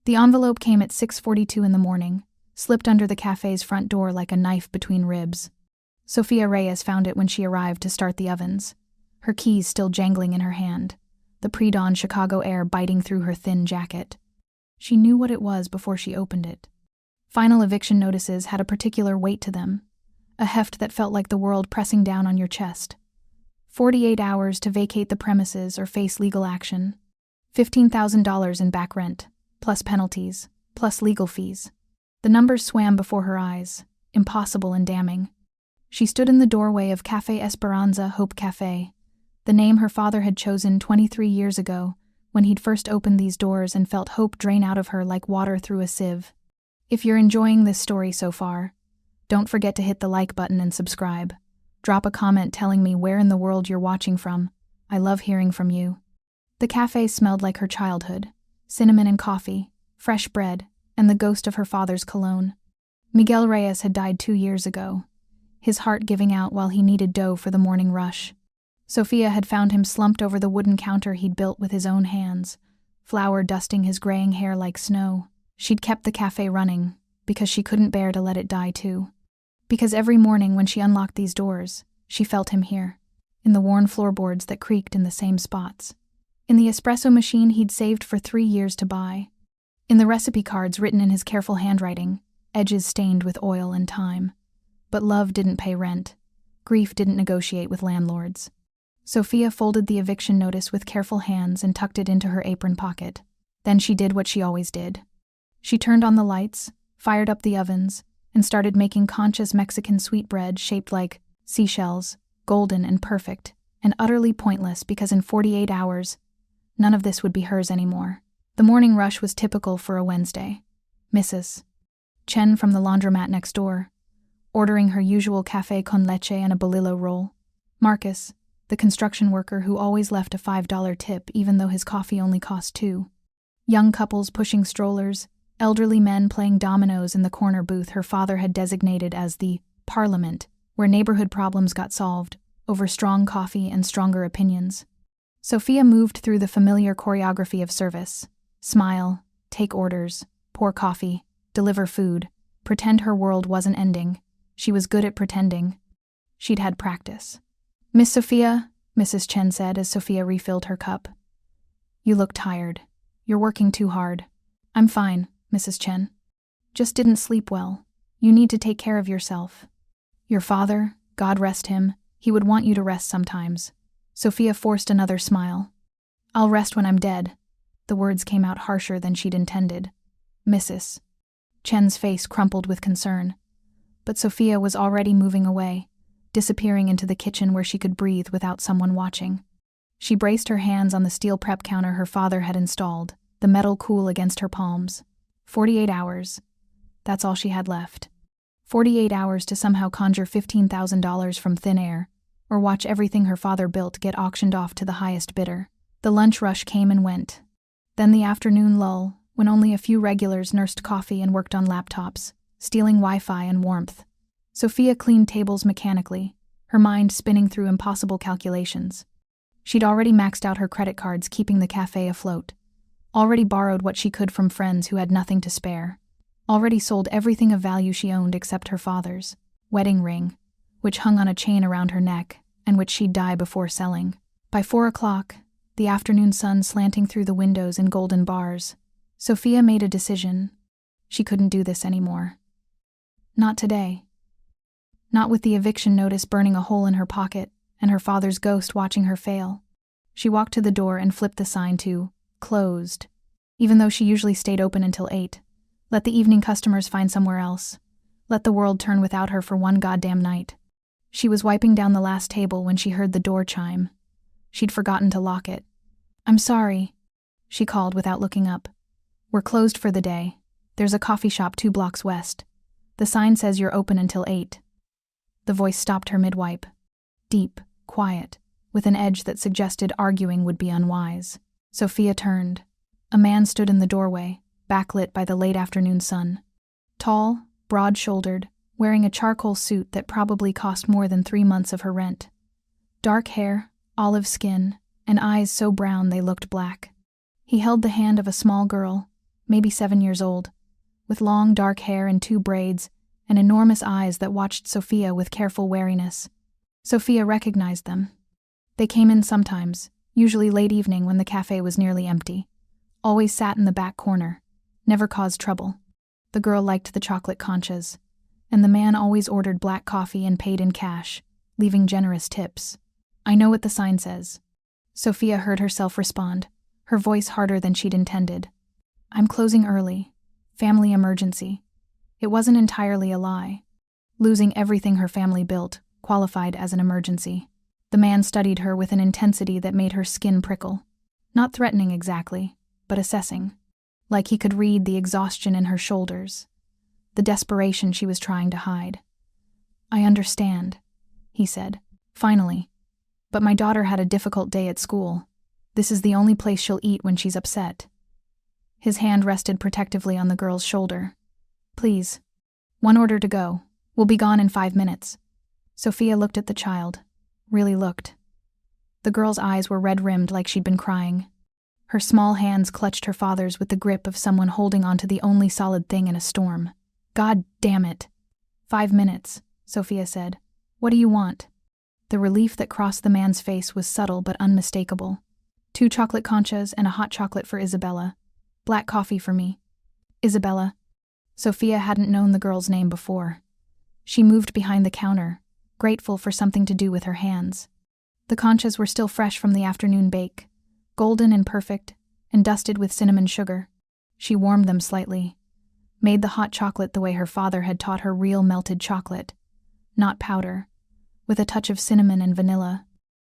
The envelope came at 6:42 in the morning, slipped under the cafe's front door like a knife between ribs. Sofia Reyes found it when she arrived to start the ovens, her keys still jangling in her hand, the pre-dawn Chicago air biting through her thin jacket. She knew what it was before she opened it. Final eviction notices had a particular weight to them, a heft that felt like the world pressing down on your chest. 48 hours to vacate the premises or face legal action. $15,000 in back rent, plus penalties, plus legal fees. The numbers swam before her eyes, impossible and damning. She stood in the doorway of Café Esperanza Hope Café, the name her father had chosen 23 years ago when he'd first opened these doors and felt hope drain out of her like water through a sieve. If you're enjoying this story so far, don't forget to hit the like button and subscribe. Drop a comment telling me where in the world you're watching from. I love hearing from you. The cafe smelled like her childhood, cinnamon and coffee, fresh bread, and the ghost of her father's cologne. Miguel Reyes had died 2 years ago, his heart giving out while he kneaded dough for the morning rush. Sofia had found him slumped over the wooden counter he'd built with his own hands, flour dusting his graying hair like snow. She'd kept the cafe running, because she couldn't bear to let it die too. Because every morning when she unlocked these doors, she felt him here, in the worn floorboards that creaked in the same spots, in the espresso machine he'd saved for 3 years to buy, in the recipe cards written in his careful handwriting, edges stained with oil and time. But love didn't pay rent. Grief didn't negotiate with landlords. Sofia folded the eviction notice with careful hands and tucked it into her apron pocket. Then she did what she always did. She turned on the lights, fired up the ovens, and started making conscious Mexican sweetbread shaped like seashells, golden and perfect, and utterly pointless because in 48 hours, none of this would be hers anymore. The morning rush was typical for a Wednesday. Mrs. Chen from the laundromat next door, ordering her usual café con leche and a bolillo roll. Marcus, the construction worker who always left a $5 tip even though his coffee only cost $2. Young couples pushing strollers, elderly men playing dominoes in the corner booth her father had designated as the Parliament, where neighborhood problems got solved over strong coffee and stronger opinions. Sofia moved through the familiar choreography of service. Smile, take orders, pour coffee, deliver food, pretend her world wasn't ending. She was good at pretending. She'd had practice. "Miss Sofia," Mrs. Chen said as Sofia refilled her cup. "You look tired. You're working too hard." "I'm fine, Mrs. Chen. Just didn't sleep well. You need to take care of yourself. Your father, God rest him, he would want you to rest sometimes." Sofia forced another smile. "I'll rest when I'm dead." The words came out harsher than she'd intended. "Mrs." Chen's face crumpled with concern. But Sofia was already moving away, disappearing into the kitchen where she could breathe without someone watching. She braced her hands on the steel prep counter her father had installed, the metal cool against her palms. 48 hours. That's all she had left. 48 hours to somehow conjure $15,000 from thin air, or watch everything her father built get auctioned off to the highest bidder. The lunch rush came and went. Then the afternoon lull, when only a few regulars nursed coffee and worked on laptops, stealing Wi-Fi and warmth. Sofia cleaned tables mechanically, her mind spinning through impossible calculations. She'd already maxed out her credit cards, keeping the cafe afloat. Already borrowed what she could from friends who had nothing to spare. Already sold everything of value she owned except her father's wedding ring, which hung on a chain around her neck and which she'd die before selling. By 4 o'clock, the afternoon sun slanting through the windows in golden bars, Sofia made a decision. She couldn't do this anymore. Not today. Not with the eviction notice burning a hole in her pocket and her father's ghost watching her fail. She walked to the door and flipped the sign to closed, even though she usually stayed open until 8. Let the evening customers find somewhere else. Let the world turn without her for one goddamn night. She was wiping down the last table when she heard the door chime. She'd forgotten to lock it. "I'm sorry," she called without looking up. "We're closed for the day. There's a coffee shop 2 blocks west. The sign says you're open until 8. The voice stopped her mid-wipe. Deep, quiet, with an edge that suggested arguing would be unwise. Sofia turned. A man stood in the doorway, backlit by the late afternoon sun. Tall, broad-shouldered, wearing a charcoal suit that probably cost more than 3 months of her rent. Dark hair, olive skin, and eyes so brown they looked black. He held the hand of a small girl, maybe 7 years old, with long dark hair and 2 braids, and enormous eyes that watched Sofia with careful wariness. Sofia recognized them. They came in sometimes, usually late evening when the cafe was nearly empty. Always sat in the back corner, never caused trouble. The girl liked the chocolate conchas, and the man always ordered black coffee and paid in cash, leaving generous tips. "I know what the sign says." Sofia heard herself respond, her voice harder than she'd intended. "I'm closing early. Family emergency." It wasn't entirely a lie. Losing everything her family built qualified as an emergency. The man studied her with an intensity that made her skin prickle. Not threatening exactly, but assessing. Like he could read the exhaustion in her shoulders, the desperation she was trying to hide. "I understand," he said, finally. "But my daughter had a difficult day at school. This is the only place she'll eat when she's upset." His hand rested protectively on the girl's shoulder. "Please. One order to go. We'll be gone in 5 minutes." Sofia looked at the child. Really looked. The girl's eyes were red-rimmed like she'd been crying. Her small hands clutched her father's with the grip of someone holding onto the only solid thing in a storm. "God damn it." 5 minutes, Sofia said. "What do you want?" The relief that crossed the man's face was subtle but unmistakable. 2 chocolate conchas and a hot chocolate for Isabella. Black coffee for me. Isabella. Sofia hadn't known the girl's name before. She moved behind the counter, grateful for something to do with her hands. The conchas were still fresh from the afternoon bake, golden and perfect, and dusted with cinnamon sugar. She warmed them slightly, made the hot chocolate the way her father had taught her real melted chocolate, not powder, with a touch of cinnamon and vanilla.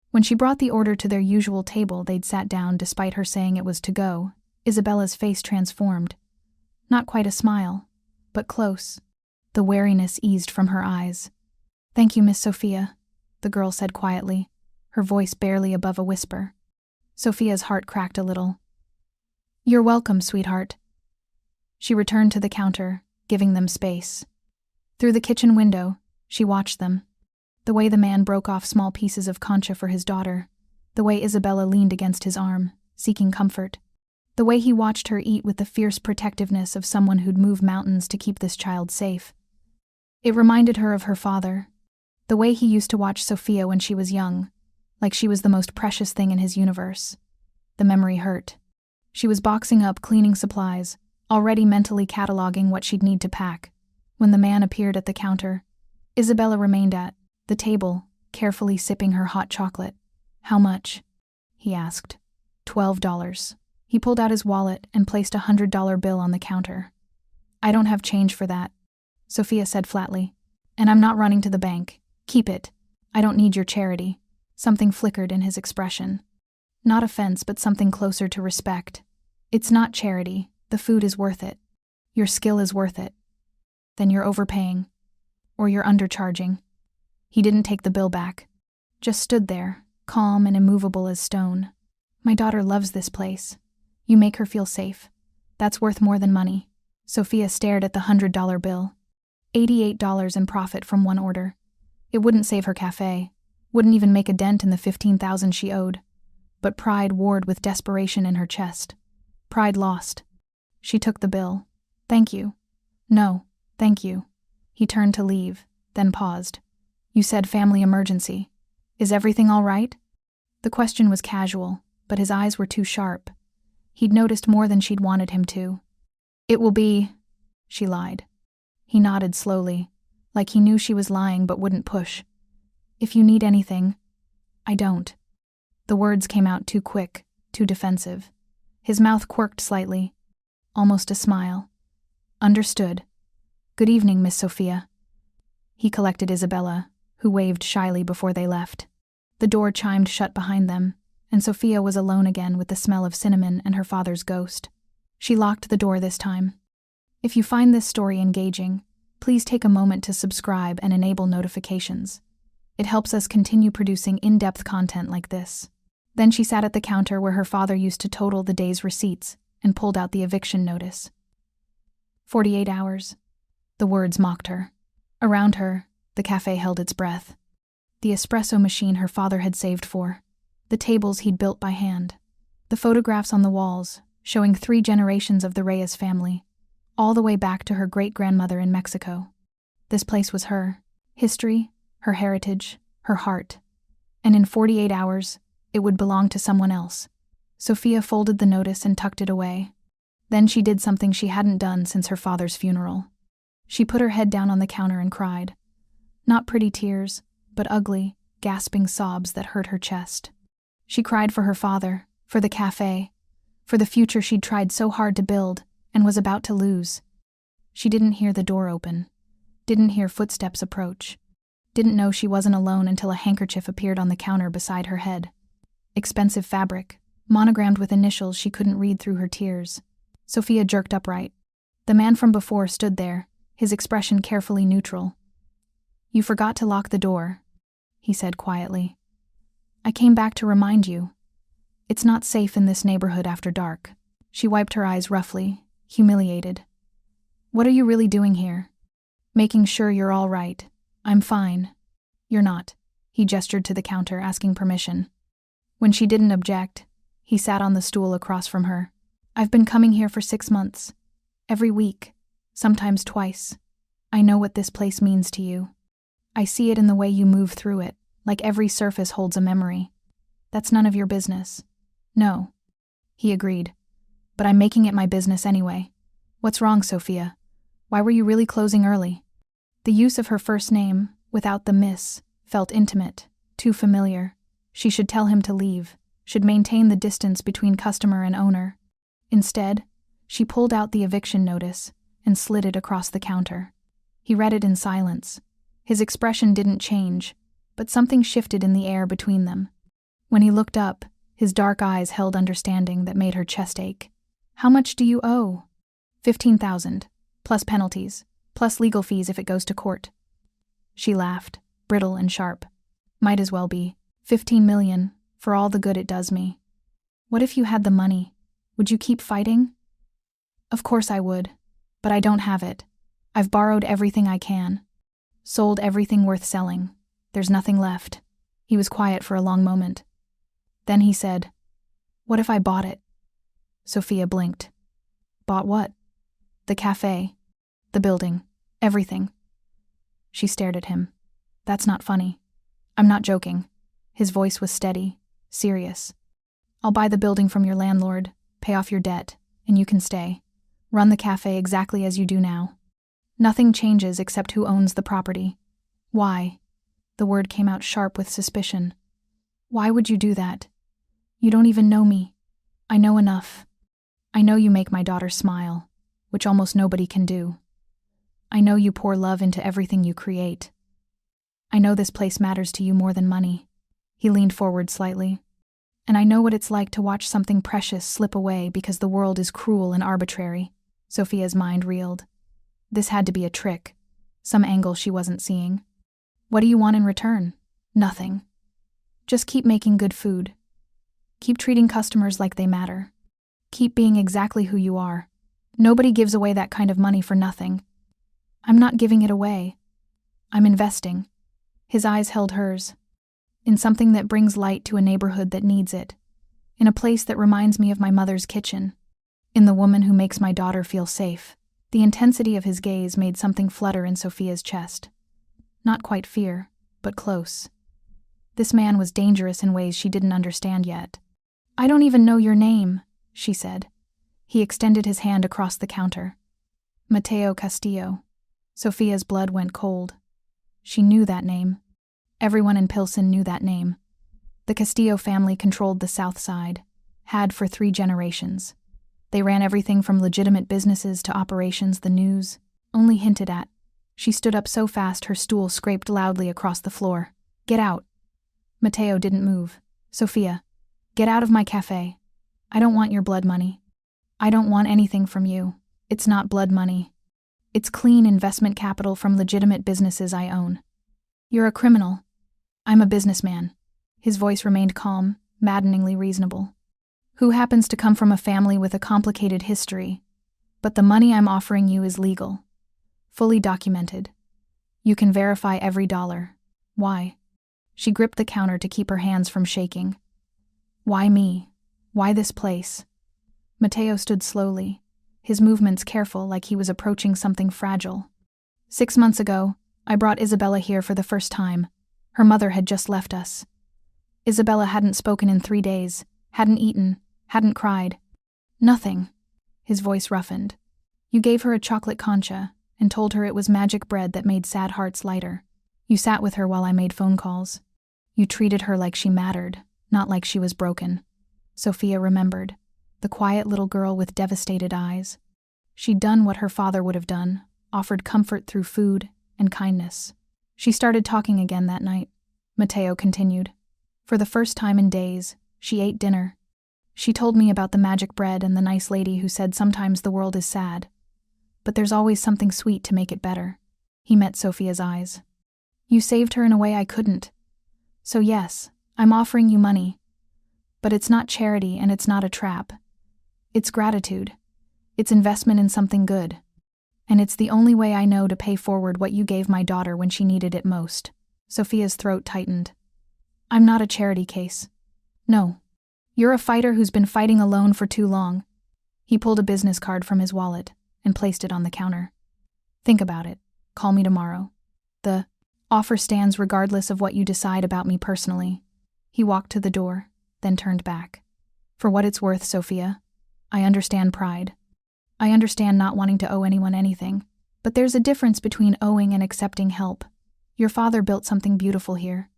When she brought the order to their usual table, they'd sat down despite her saying it was to go. Isabella's face transformed. Not quite a smile, but close. The wariness eased from her eyes. "Thank you, Miss Sofia," the girl said quietly, her voice barely above a whisper. Sofia's heart cracked a little. "You're welcome, sweetheart." She returned to the counter, giving them space. Through the kitchen window, she watched them. The way the man broke off small pieces of concha for his daughter, the way Isabella leaned against his arm, seeking comfort, the way he watched her eat with the fierce protectiveness of someone who'd move mountains to keep this child safe. It reminded her of her father, the way he used to watch Sofia when she was young, like she was the most precious thing in his universe. The memory hurt. She was boxing up cleaning supplies, already mentally cataloging what she'd need to pack, when the man appeared at the counter. Isabella remained at the table, carefully sipping her hot chocolate. "How much?" he asked. $12. He pulled out his wallet and placed a $100 bill on the counter. "I don't have change for that," Sofia said flatly. "And I'm not running to the bank. Keep it. I don't need your charity." Something flickered in his expression. Not offense, but something closer to respect. "It's not charity. The food is worth it. Your skill is worth it." "Then you're overpaying. Or you're undercharging." He didn't take the bill back. Just stood there, calm and immovable as stone. "My daughter loves this place. You make her feel safe. That's worth more than money." Sofia stared at the $100 bill. $88 in profit from one order. It wouldn't save her cafe, wouldn't even make a dent in the $15,000 she owed. But pride warred with desperation in her chest. Pride lost. She took the bill. "Thank you." "No, thank you." He turned to leave, then paused. "You said family emergency. Is everything all right?" The question was casual, but his eyes were too sharp. He'd noticed more than she'd wanted him to. "It will be," she lied. He nodded slowly, like he knew she was lying but wouldn't push. "If you need anything." "I don't." The words came out too quick, too defensive. His mouth quirked slightly. Almost a smile. "Understood. Good evening, Miss Sofia." He collected Isabella, who waved shyly before they left. The door chimed shut behind them, and Sofia was alone again with the smell of cinnamon and her father's ghost. She locked the door this time. If you find this story engaging, please take a moment to subscribe and enable notifications. It helps us continue producing in-depth content like this. Then she sat at the counter where her father used to total the day's receipts and pulled out the eviction notice. 48 hours. The words mocked her. Around her, the cafe held its breath. The espresso machine her father had saved for. The tables he'd built by hand. The photographs on the walls, showing 3 generations of the Reyes family, all the way back to her great-grandmother in Mexico. This place was her history, her heritage, her heart. And in 48 hours, it would belong to someone else. Sofia folded the notice and tucked it away. Then she did something she hadn't done since her father's funeral. She put her head down on the counter and cried. Not pretty tears, but ugly, gasping sobs that hurt her chest. She cried for her father, for the cafe, for the future she'd tried so hard to build and was about to lose. She didn't hear the door open, didn't hear footsteps approach, didn't know she wasn't alone until a handkerchief appeared on the counter beside her head. Expensive fabric, monogrammed with initials she couldn't read through her tears. Sofia jerked upright. The man from before stood there, his expression carefully neutral. "You forgot to lock the door," he said quietly. "I came back to remind you. It's not safe in this neighborhood after dark." She wiped her eyes roughly, humiliated. "What are you really doing here?" "Making sure you're all right. I'm fine." "You're not." He gestured to the counter, asking permission. When she didn't object, he sat on the stool across from her. "I've been coming here for 6 months. Every week. Sometimes twice. I know what this place means to you. I see it in the way you move through it, like every surface holds a memory. That's none of your business." "No," he agreed. "But I'm making it my business anyway." "What's wrong, Sofia? Why were you really closing early?" The use of her first name, without the miss, felt intimate, too familiar. She should tell him to leave, should maintain the distance between customer and owner. Instead, she pulled out the eviction notice and slid it across the counter. He read it in silence. His expression didn't change, but something shifted in the air between them. When he looked up, his dark eyes held understanding that made her chest ache. "How much do you owe?" 15,000, plus penalties, plus legal fees if it goes to court. She laughed, brittle and sharp. "Might as well be. 15 million, for all the good it does me." "What if you had the money? Would you keep fighting?" "Of course I would, but I don't have it. I've borrowed everything I can. Sold everything worth selling. There's nothing left." He was quiet for a long moment. Then he said, "What if I bought it?" Sofia blinked. "Bought what?" "The cafe. The building. Everything." She stared at him. "That's not funny. I'm not joking." His voice was steady, serious. "I'll buy the building from your landlord, pay off your debt, and you can stay. Run the cafe exactly as you do now. Nothing changes except who owns the property." "Why?" The word came out sharp with suspicion. "Why would you do that? You don't even know me. I know enough. I know you make my daughter smile, which almost nobody can do. I know you pour love into everything you create. I know this place matters to you more than money." He leaned forward slightly. "And I know what it's like to watch something precious slip away because the world is cruel and arbitrary." Sofia's mind reeled. This had to be a trick, some angle she wasn't seeing. "What do you want in return?" "Nothing. Just keep making good food. Keep treating customers like they matter. Keep being exactly who you are. Nobody gives away that kind of money for nothing." "I'm not giving it away. I'm investing." His eyes held hers. "In something that brings light to a neighborhood that needs it. In a place that reminds me of my mother's kitchen. In the woman who makes my daughter feel safe." The intensity of his gaze made something flutter in Sofia's chest. Not quite fear, but close. This man was dangerous in ways she didn't understand yet. "I don't even know your name," she said. He extended his hand across the counter. "Mateo Castillo." Sofia's blood went cold. She knew that name. Everyone in Pilsen knew that name. The Castillo family controlled the South Side, had for 3 generations. They ran everything from legitimate businesses to operations the news only hinted at. She stood up so fast her stool scraped loudly across the floor. "Get out." Mateo didn't move. "Sofia, get out of my cafe. I don't want your blood money. I don't want anything from you. It's not blood money. It's clean investment capital from legitimate businesses I own. You're a criminal. I'm a businessman." His voice remained calm, maddeningly reasonable. "Who happens to come from a family with a complicated history, but the money I'm offering you is legal. Fully documented. You can verify every dollar. Why?" She gripped the counter to keep her hands from shaking. "Why me? Why this place? Mateo stood slowly, his movements careful like he was approaching something fragile. 6 months ago, I brought Isabella here for the first time. Her mother had just left us. Isabella hadn't spoken in 3 days, hadn't eaten, hadn't cried. Nothing. His voice roughened. You gave her a chocolate concha and told her it was magic bread that made sad hearts lighter. You sat with her while I made phone calls. You treated her like she mattered, not like she was broken. Sofia remembered, the quiet little girl with devastated eyes. She'd done what her father would have done, offered comfort through food and kindness. She started talking again that night. Mateo continued. For the first time in days, she ate dinner. She told me about the magic bread and the nice lady who said sometimes the world is sad, but there's always something sweet to make it better. He met Sofia's eyes. You saved her in a way I couldn't. So yes, I'm offering you money. But it's not charity and it's not a trap. It's gratitude. It's investment in something good. And it's the only way I know to pay forward what you gave my daughter when she needed it most. Sofia's throat tightened. I'm not a charity case. No. You're a fighter who's been fighting alone for too long. He pulled a business card from his wallet and placed it on the counter. Think about it. Call me tomorrow. The offer stands regardless of what you decide about me personally. He walked to the door, then turned back. For what it's worth, Sofia, I understand pride. I understand not wanting to owe anyone anything. But there's a difference between owing and accepting help. Your father built something beautiful here.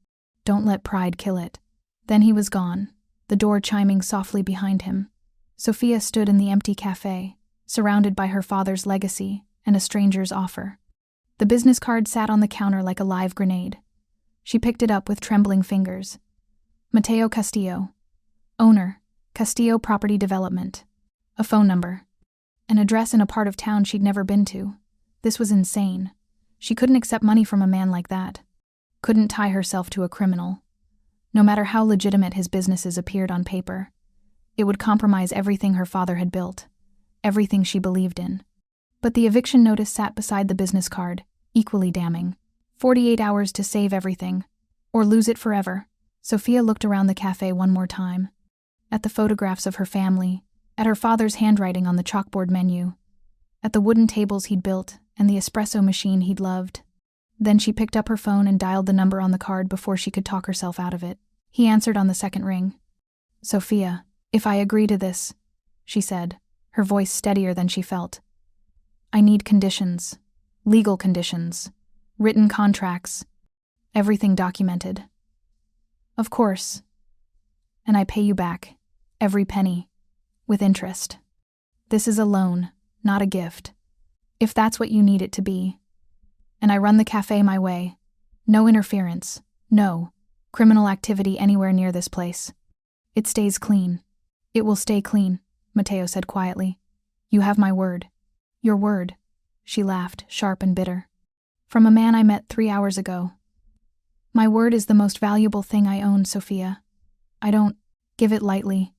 Don't let pride kill it. Then he was gone, the door chiming softly behind him. Sofia stood in the empty cafe, surrounded by her father's legacy and a stranger's offer. The business card sat on the counter like a live grenade. She picked it up with trembling fingers. Mateo Castillo. Owner, Castillo Property Development. A phone number. An address in a part of town she'd never been to. This was insane. She couldn't accept money from a man like that. Couldn't tie herself to a criminal. No matter how legitimate his businesses appeared on paper, it would compromise everything her father had built, everything she believed in. But the eviction notice sat beside the business card, equally damning. 48 hours to save everything, or lose it forever. Sofia looked around the cafe one more time, at the photographs of her family, at her father's handwriting on the chalkboard menu, at the wooden tables he'd built and the espresso machine he'd loved. Then she picked up her phone and dialed the number on the card before she could talk herself out of it. He answered on the second ring. Sofia, if I agree to this, she said, her voice steadier than she felt. I need conditions, legal conditions, written contracts, everything documented. Of course. And I pay you back, every penny, with interest. This is a loan, not a gift. If that's what you need it to be. And I run the cafe my way. No interference, no criminal activity anywhere near this place. It stays clean. It will stay clean, Mateo said quietly. You have my word. Your word. She laughed, sharp and bitter. From a man I met 3 hours ago. My word is the most valuable thing I own, Sofia. I don't give it lightly,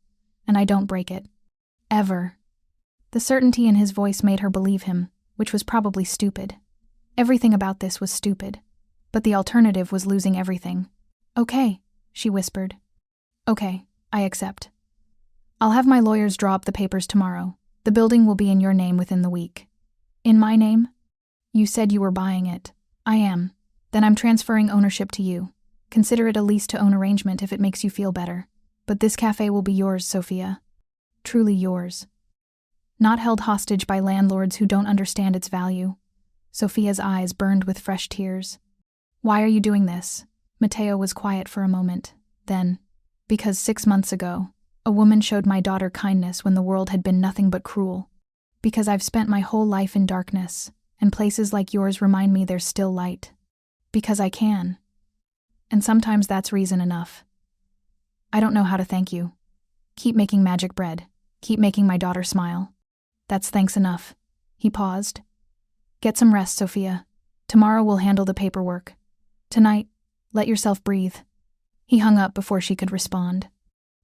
and I don't break it. Ever. The certainty in his voice made her believe him, which was probably stupid. Everything about this was stupid, but the alternative was losing everything. Okay, she whispered. Okay, I accept. I'll have my lawyers draw up the papers tomorrow. The building will be in your name within the week. In my name? You said you were buying it. I am. Then I'm transferring ownership to you. Consider it a lease-to-own arrangement if it makes you feel better. But this cafe will be yours, Sofia. Truly yours. Not held hostage by landlords who don't understand its value. Sofia's eyes burned with fresh tears. Why are you doing this? Mateo was quiet for a moment. Then, because 6 months ago, a woman showed my daughter kindness when the world had been nothing but cruel. Because I've spent my whole life in darkness, and places like yours remind me there's still light. Because I can. And sometimes that's reason enough. I don't know how to thank you. Keep making magic bread. Keep making my daughter smile. That's thanks enough. He paused. Get some rest, Sofia. Tomorrow we'll handle the paperwork. Tonight, let yourself breathe. He hung up before she could respond.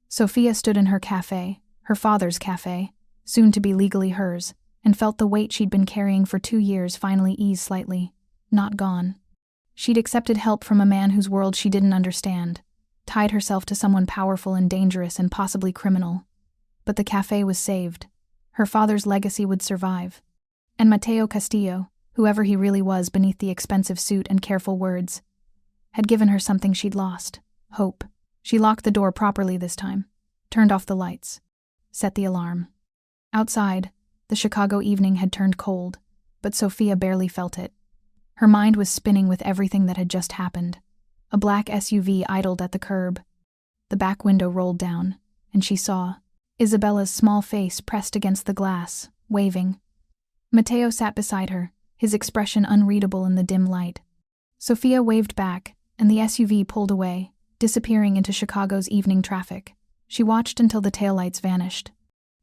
Sofia stood in her cafe, her father's cafe, soon to be legally hers, and felt the weight she'd been carrying for 2 years finally ease slightly. Not gone. She'd accepted help from a man whose world she didn't understand, tied herself to someone powerful and dangerous and possibly criminal. But the cafe was saved. Her father's legacy would survive. And Mateo Castillo, whoever he really was beneath the expensive suit and careful words, had given her something she'd lost: hope. She locked the door properly this time, turned off the lights, set the alarm. Outside, the Chicago evening had turned cold, but Sofia barely felt it. Her mind was spinning with everything that had just happened. A black SUV idled at the curb. The back window rolled down, and she saw Isabella's small face pressed against the glass, waving. Mateo sat beside her, his expression unreadable in the dim light. Sofia waved back, and the SUV pulled away, disappearing into Chicago's evening traffic. She watched until the taillights vanished.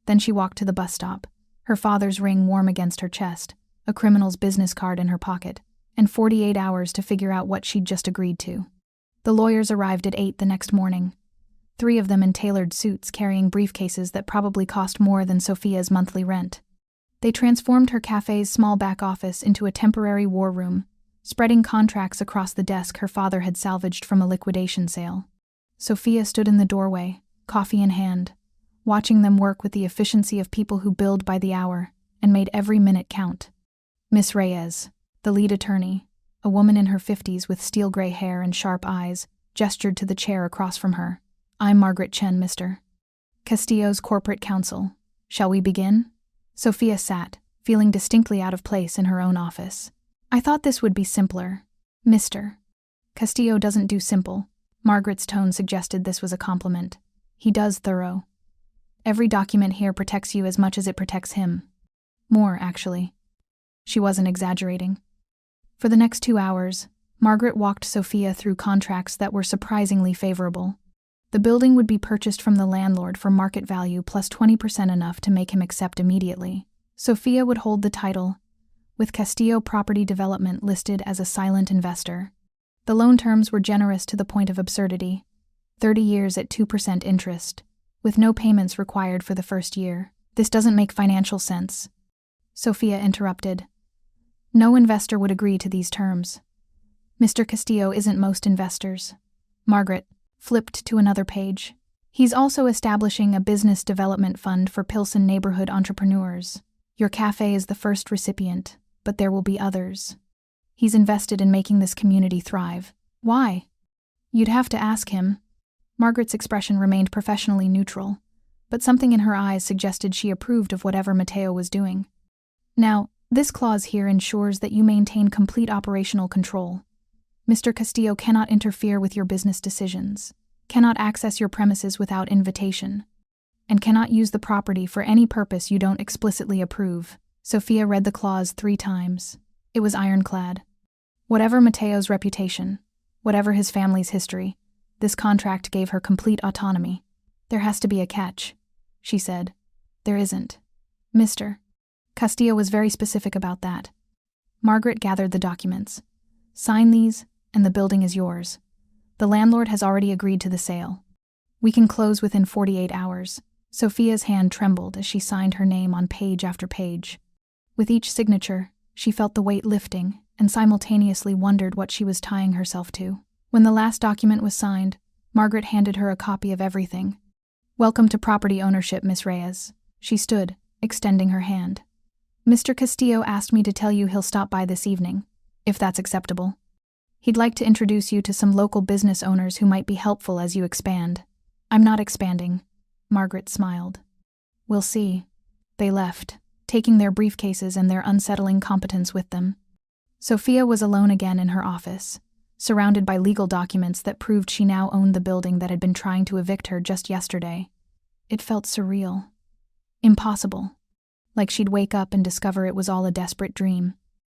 Then she walked to the bus stop, her father's ring warm against her chest, a criminal's business card in her pocket, and 48 hours to figure out what she'd just agreed to. The lawyers arrived at 8 the next morning, 3 of them in tailored suits carrying briefcases that probably cost more than Sofia's monthly rent. They transformed her cafe's small back office into a temporary war room, spreading contracts across the desk her father had salvaged from a liquidation sale. Sofia stood in the doorway, coffee in hand, watching them work with the efficiency of people who billed by the hour and made every minute count. Miss Reyes, the lead attorney, a woman in her 50s with steel-gray hair and sharp eyes, gestured to the chair across from her. "I'm Margaret Chen, Mr. Castillo's corporate counsel. Shall we begin?" Sofia sat, feeling distinctly out of place in her own office. "I thought this would be simpler. Mr. Castillo doesn't do simple." Margaret's tone suggested this was a compliment. "He does thorough. Every document here protects you as much as it protects him. More, actually." She wasn't exaggerating. For the next 2 hours, Margaret walked Sofia through contracts that were surprisingly favorable. The building would be purchased from the landlord for market value plus 20%, enough to make him accept immediately. Sofia would hold the title, with Castillo Property Development listed as a silent investor. The loan terms were generous to the point of absurdity: 30 years at 2% interest, with no payments required for the first year. "This doesn't make financial sense," Sofia interrupted. "No investor would agree to these terms. Mr. Castillo isn't most investors." Margaret flipped to another page. "He's also establishing a business development fund for Pilsen neighborhood entrepreneurs. Your cafe is the first recipient, but there will be others. He's invested in making this community thrive." "Why?" "You'd have to ask him." Margaret's expression remained professionally neutral, but something in her eyes suggested she approved of whatever Mateo was doing. "Now, this clause here ensures that you maintain complete operational control. Mr. Castillo cannot interfere with your business decisions, cannot access your premises without invitation, and cannot use the property for any purpose you don't explicitly approve." Sofia read the clause 3 times. It was ironclad. Whatever Mateo's reputation, whatever his family's history, this contract gave her complete autonomy. "There has to be a catch," she said. "There isn't. Mr. Castillo was very specific about that." Margaret gathered the documents. "Sign these, and the building is yours. The landlord has already agreed to the sale. We can close within 48 hours. Sofia's hand trembled as she signed her name on page after page. With each signature, she felt the weight lifting and simultaneously wondered what she was tying herself to. When the last document was signed, Margaret handed her a copy of everything. "Welcome to property ownership, Miss Reyes." She stood, extending her hand. "Mr. Castillo asked me to tell you he'll stop by this evening, if that's acceptable. He'd like to introduce you to some local business owners who might be helpful as you expand." "I'm not expanding," Margaret smiled. "We'll see." They left, taking their briefcases and their unsettling competence with them. Sofia was alone again in her office, surrounded by legal documents that proved she now owned the building that had been trying to evict her just yesterday. It felt surreal. Impossible. Like she'd wake up and discover it was all a desperate dream.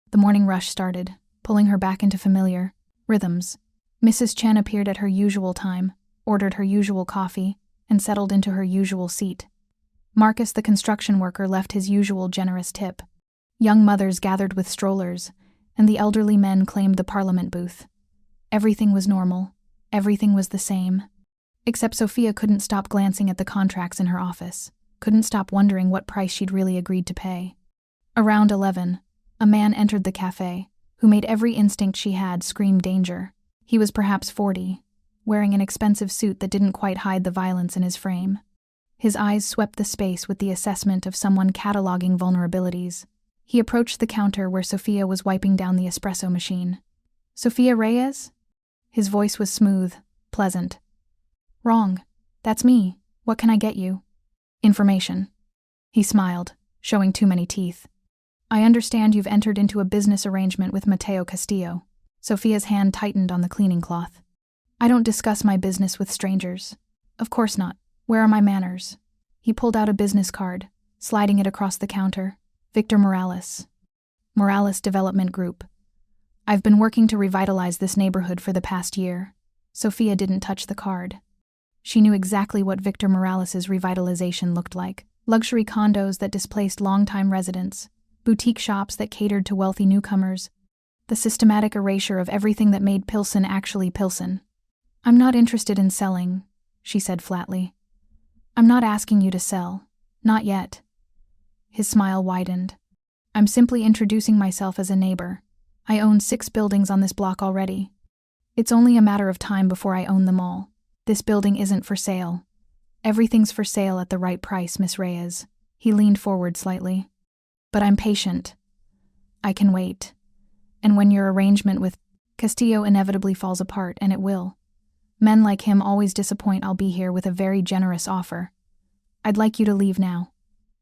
The morning rush started, pulling her back into familiar rhythms. Mrs. Chen appeared at her usual time, ordered her usual coffee, and settled into her usual seat. Marcus, the construction worker, left his usual generous tip. Young mothers gathered with strollers, and the elderly men claimed the parliament booth. Everything was normal. Everything was the same. Except Sofia couldn't stop glancing at the contracts in her office, couldn't stop wondering what price she'd really agreed to pay. Around 11, a man entered the cafe, who made every instinct she had scream danger. He was perhaps 40, wearing an expensive suit that didn't quite hide the violence in his frame. His eyes swept the space with the assessment of someone cataloging vulnerabilities. He approached the counter where Sofia was wiping down the espresso machine. "Sofia Reyes?" His voice was smooth, pleasant. "Wrong. That's me. What can I get you?" "Information." He smiled, showing too many teeth. "I understand you've entered into a business arrangement with Mateo Castillo." Sofia's hand tightened on the cleaning cloth. "I don't discuss my business with strangers." "Of course not. Where are my manners?" He pulled out a business card, sliding it across the counter. "Victor Morales. Morales Development Group. I've been working to revitalize this neighborhood for the past year." Sofia didn't touch the card. She knew exactly what Victor Morales' revitalization looked like. Luxury condos that displaced longtime residents, boutique shops that catered to wealthy newcomers, the systematic erasure of everything that made Pilsen actually Pilsen. "I'm not interested in selling," she said flatly. "I'm not asking you to sell. Not yet." His smile widened. "I'm simply introducing myself as a neighbor. I own 6 buildings on this block already. It's only a matter of time before I own them all. This building isn't for sale. Everything's for sale at the right price, Miss Reyes." He leaned forward slightly. "But I'm patient. I can wait. And when your arrangement with Castillo inevitably falls apart, and it will. Men like him always disappoint. I'll be here with a very generous offer. I'd like you to leave now."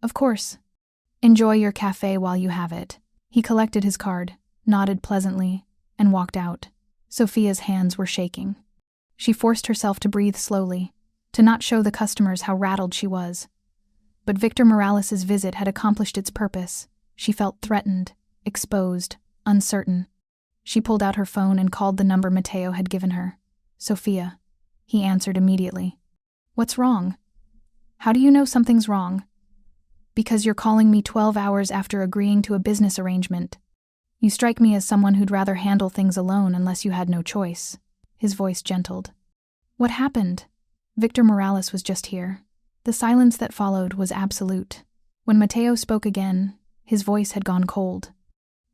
"Of course. Enjoy your cafe while you have it." He collected his card, nodded pleasantly, and walked out. Sofia's hands were shaking. She forced herself to breathe slowly, to not show the customers how rattled she was. But Victor Morales' visit had accomplished its purpose. She felt threatened, exposed, uncertain. She pulled out her phone and called the number Mateo had given her. "Sofia." He answered immediately. "What's wrong?" "How do you know something's wrong?" "Because you're calling me 12 hours after agreeing to a business arrangement. You strike me as someone who'd rather handle things alone unless you had no choice." His voice gentled. "What happened?" Victor Morales was just here. The silence that followed was absolute. When Mateo spoke again, his voice had gone cold.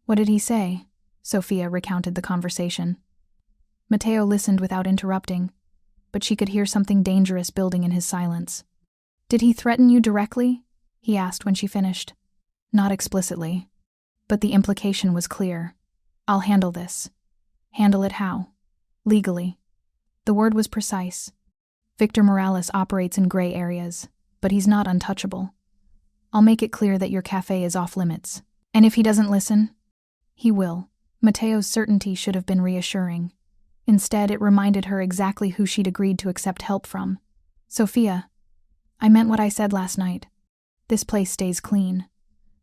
"What did he say?" Sofia recounted the conversation. Mateo listened without interrupting, but she could hear something dangerous building in his silence. "Did he threaten you directly?" he asked when she finished. "Not explicitly. But the implication was clear. I'll handle this." "Handle it how?" "Legally." The word was precise. Victor Morales operates in gray areas, but he's not untouchable. "I'll make it clear that your cafe is off limits. And if he doesn't listen?" "He will." Mateo's certainty should have been reassuring. Instead, it reminded her exactly who she'd agreed to accept help from. "Sofia, I meant what I said last night. This place stays clean.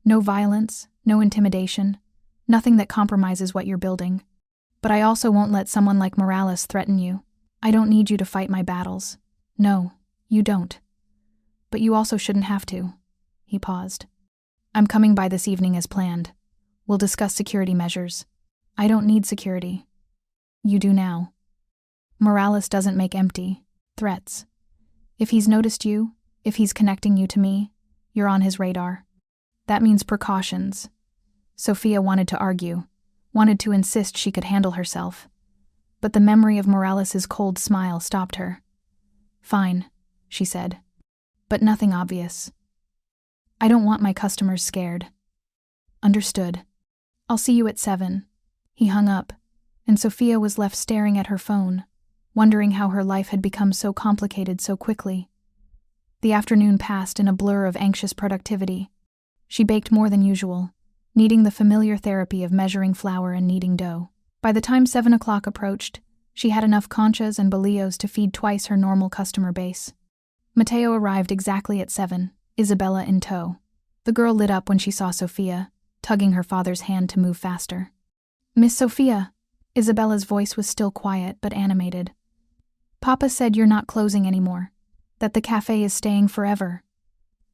No violence, no intimidation, nothing that compromises what you're building. But I also won't let someone like Morales threaten you. I don't need you to fight my battles. No, you don't. But you also shouldn't have to." He paused. "I'm coming by this evening as planned. We'll discuss security measures." "I don't need security." "You do now. Morales doesn't make empty threats. If he's noticed you, if he's connecting you to me, you're on his radar. That means precautions." Sofia wanted to argue, wanted to insist she could handle herself. But the memory of Morales' cold smile stopped her. "Fine," she said. "But nothing obvious. I don't want my customers scared." "Understood. I'll see you at 7. He hung up, and Sofia was left staring at her phone, wondering how her life had become so complicated so quickly. The afternoon passed in a blur of anxious productivity. She baked more than usual, needing the familiar therapy of measuring flour and kneading dough. By the time 7 o'clock approached, she had enough conchas and bolillos to feed twice her normal customer base. Mateo arrived exactly at 7, Isabella in tow. The girl lit up when she saw Sofia, tugging her father's hand to move faster. "Miss Sofia." Isabella's voice was still quiet but animated. "Papa said you're not closing anymore, that the cafe is staying forever."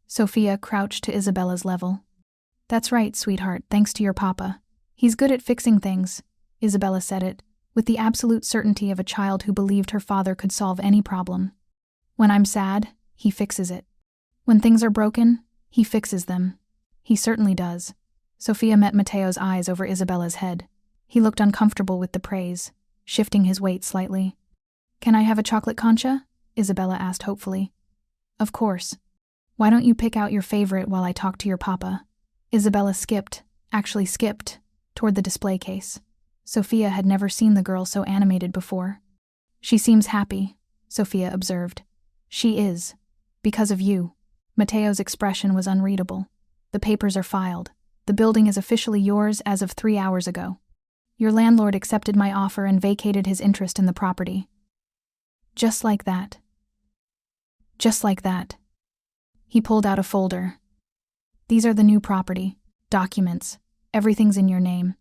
Sofia crouched to Isabella's level. "That's right, sweetheart, thanks to your papa. He's good at fixing things." Isabella said it, with the absolute certainty of a child who believed her father could solve any problem. "When I'm sad, he fixes it. When things are broken, he fixes them. He certainly does." Sofia met Mateo's eyes over Isabella's head. He looked uncomfortable with the praise, shifting his weight slightly. "Can I have a chocolate concha?" Isabella asked hopefully. "Of course." Why don't you pick out your favorite while I talk to your papa? Isabella skipped, toward the display case. Sofia had never seen the girl so animated before. She seems happy, Sofia observed. She is. Because of you. Mateo's expression was unreadable. The papers are filed. The building is officially yours as of 3 hours ago. Your landlord accepted my offer and vacated his interest in the property. Just like that. Just like that. He pulled out a folder. These are the new property, documents, everything's in your name.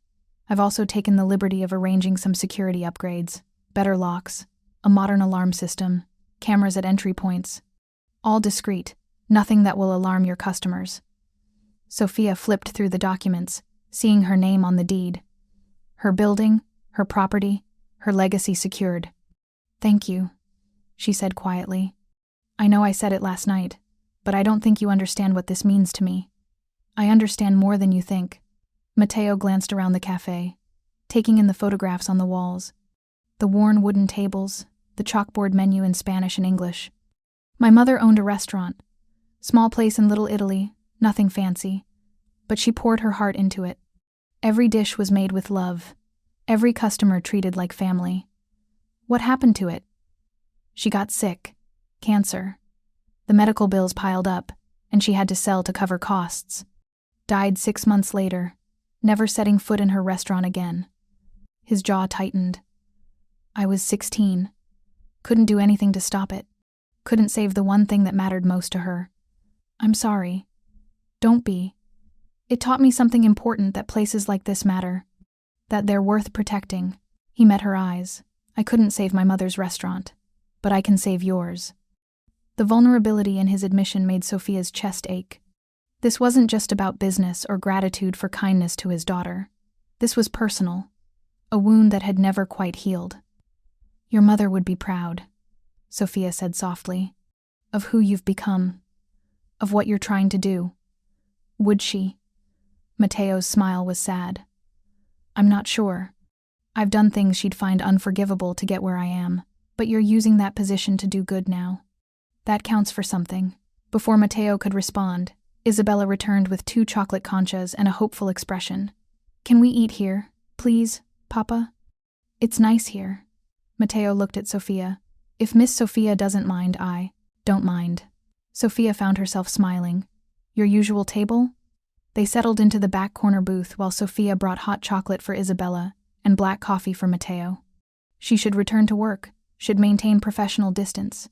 I've also taken the liberty of arranging some security upgrades, better locks, a modern alarm system, cameras at entry points. All discreet, nothing that will alarm your customers. Sofia flipped through the documents, seeing her name on the deed. Her building, her property, her legacy secured. Thank you, she said quietly. I know I said it last night, but I don't think you understand what this means to me. I understand more than you think. Mateo glanced around the cafe, taking in the photographs on the walls, the worn wooden tables, the chalkboard menu in Spanish and English. My mother owned a restaurant, small place in Little Italy, nothing fancy, but she poured her heart into it. Every dish was made with love, every customer treated like family. What happened to it? She got sick, cancer. The medical bills piled up, and she had to sell to cover costs. Died 6 months later, never setting foot in her restaurant again. His jaw tightened. I was 16. Couldn't do anything to stop it. Couldn't save the one thing that mattered most to her. I'm sorry. Don't be. It taught me something important, that places like this matter. That they're worth protecting. He met her eyes. I couldn't save my mother's restaurant, but I can save yours. The vulnerability in his admission made Sofia's chest ache. This wasn't just about business or gratitude for kindness to his daughter. This was personal, a wound that had never quite healed. Your mother would be proud, Sofia said softly, of who you've become, of what you're trying to do. Would she? Mateo's smile was sad. I'm not sure. I've done things she'd find unforgivable to get where I am, but you're using that position to do good now. That counts for something. Before Mateo could respond, Isabella returned with 2 chocolate conchas and a hopeful expression. Can we eat here, please, Papa? It's nice here. Mateo looked at Sofia. If Miss Sofia doesn't mind, I don't mind. Sofia found herself smiling. Your usual table? They settled into the back corner booth while Sofia brought hot chocolate for Isabella and black coffee for Mateo. She should return to work, should maintain professional distance.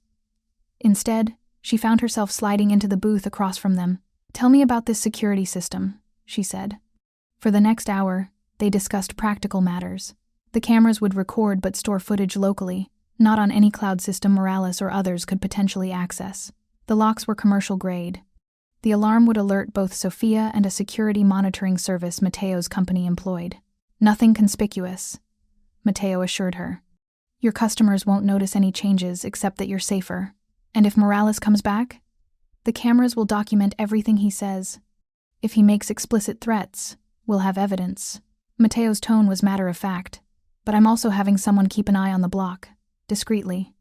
Instead, she found herself sliding into the booth across from them. Tell me about this security system, she said. For the next hour, they discussed practical matters. The cameras would record but store footage locally, not on any cloud system Morales or others could potentially access. The locks were commercial grade. The alarm would alert both Sofia and a security monitoring service Mateo's company employed. Nothing conspicuous, Mateo assured her. Your customers won't notice any changes except that you're safer. And if Morales comes back, the cameras will document everything he says. If he makes explicit threats, we'll have evidence. Mateo's tone was matter-of-fact, but I'm also having someone keep an eye on the block, discreetly.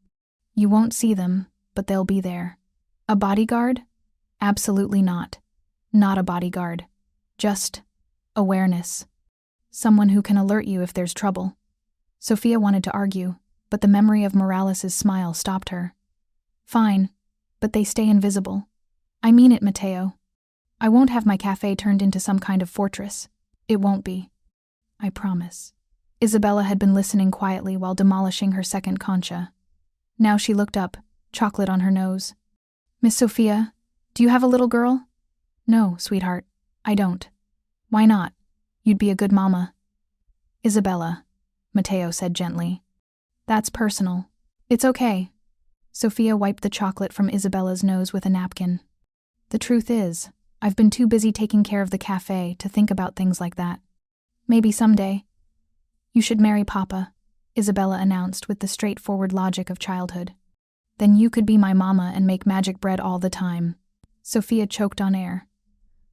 You won't see them, but they'll be there. A bodyguard? Absolutely not. Not a bodyguard. Just awareness. Someone who can alert you if there's trouble. Sofia wanted to argue, but the memory of Morales' smile stopped her. Fine, but they stay invisible. I mean it, Mateo. I won't have my cafe turned into some kind of fortress. It won't be. I promise. Isabella had been listening quietly while demolishing her second concha. Now she looked up, chocolate on her nose. Miss Sofia, do you have a little girl? No, sweetheart, I don't. Why not? You'd be a good mama. Isabella, Mateo said gently. That's personal. It's okay. Sofia wiped the chocolate from Isabella's nose with a napkin. The truth is, I've been too busy taking care of the cafe to think about things like that. Maybe someday. You should marry Papa, Isabella announced with the straightforward logic of childhood. Then you could be my mama and make magic bread all the time. Sofia choked on air.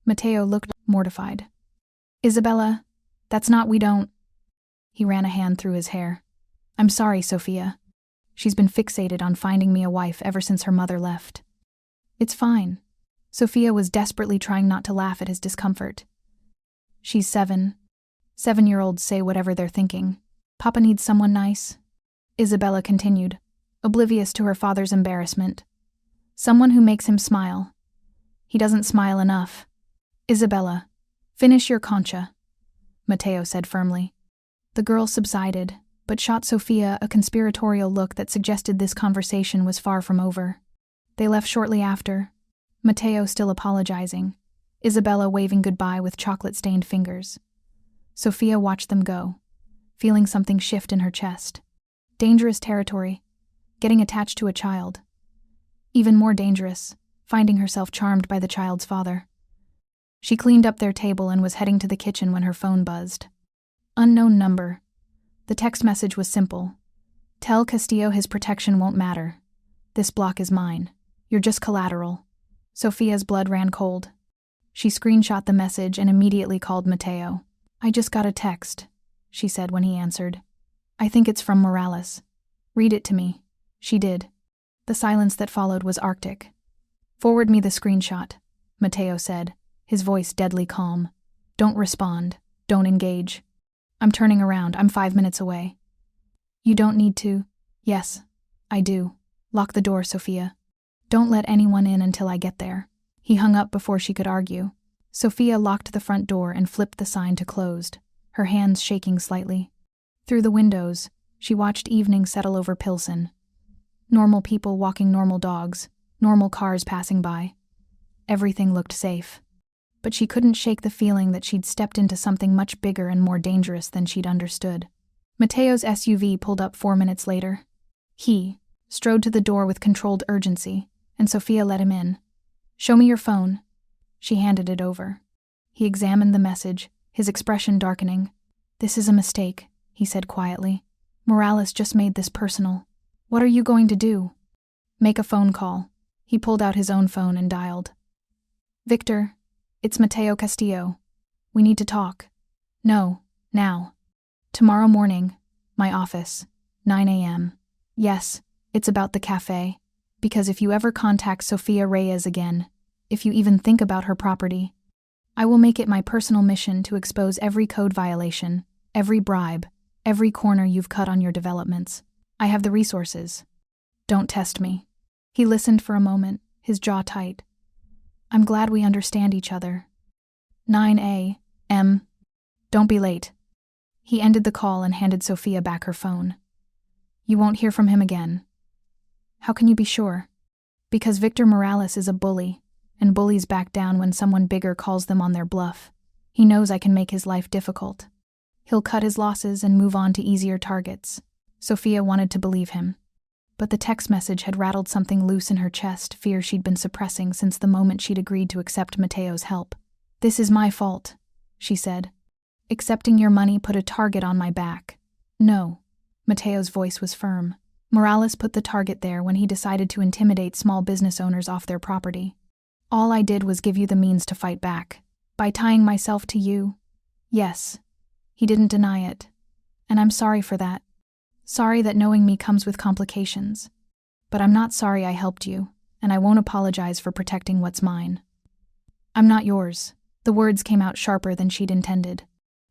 Mateo looked mortified. Isabella, that's not we don't. He ran a hand through his hair. I'm sorry, Sofia. She's been fixated on finding me a wife ever since her mother left. It's fine. Sofia was desperately trying not to laugh at his discomfort. She's 7. 7-year-olds say whatever they're thinking. Papa needs someone nice. Isabella continued, oblivious to her father's embarrassment. Someone who makes him smile. He doesn't smile enough. Isabella, finish your concha, Mateo said firmly. The girl subsided, but shot Sofia a conspiratorial look that suggested this conversation was far from over. They left shortly after, Mateo still apologizing, Isabella waving goodbye with chocolate-stained fingers. Sofia watched them go, feeling something shift in her chest. Dangerous territory, getting attached to a child. Even more dangerous, finding herself charmed by the child's father. She cleaned up their table and was heading to the kitchen when her phone buzzed. Unknown number. The text message was simple. Tell Castillo his protection won't matter. This block is mine. You're just collateral. Sofia's blood ran cold. She screenshot the message and immediately called Mateo. I just got a text, she said when he answered. I think it's from Morales. Read it to me. She did. The silence that followed was arctic. Forward me the screenshot, Mateo said, his voice deadly calm. Don't respond. Don't engage. I'm turning around. I'm 5 minutes away. You don't need to. Yes, I do. Lock the door, Sofia. Don't let anyone in until I get there. He hung up before she could argue. Sofia locked the front door and flipped the sign to closed, her hands shaking slightly. Through the windows, she watched evening settle over Pilsen. Normal people walking normal dogs, normal cars passing by. Everything looked safe. But she couldn't shake the feeling that she'd stepped into something much bigger and more dangerous than she'd understood. Mateo's SUV pulled up 4 minutes later. He strode to the door with controlled urgency, and Sofia let him in. Show me your phone. She handed it over. He examined the message, his expression darkening. This is a mistake, he said quietly. Morales just made this personal. What are you going to do? Make a phone call. He pulled out his own phone and dialed. Victor, it's Mateo Castillo. We need to talk. No, now. Tomorrow morning, my office, 9 a.m. Yes, it's about the cafe. Because if you ever contact Sofia Reyes again, if you even think about her property, I will make it my personal mission to expose every code violation, every bribe, every corner you've cut on your developments. I have the resources. Don't test me. He listened for a moment, his jaw tight. I'm glad we understand each other. 9 a.m. Don't be late. He ended the call and handed Sofia back her phone. You won't hear from him again. How can you be sure? Because Victor Morales is a bully, and bullies back down when someone bigger calls them on their bluff. He knows I can make his life difficult. He'll cut his losses and move on to easier targets. Sofia wanted to believe him. But the text message had rattled something loose in her chest, fear she'd been suppressing since the moment she'd agreed to accept Mateo's help. This is my fault, she said. Accepting your money put a target on my back. No. Mateo's voice was firm. Morales put the target there when he decided to intimidate small business owners off their property. All I did was give you the means to fight back. By tying myself to you. Yes. He didn't deny it. And I'm sorry for that. Sorry that knowing me comes with complications. But I'm not sorry I helped you, and I won't apologize for protecting what's mine. I'm not yours. The words came out sharper than she'd intended.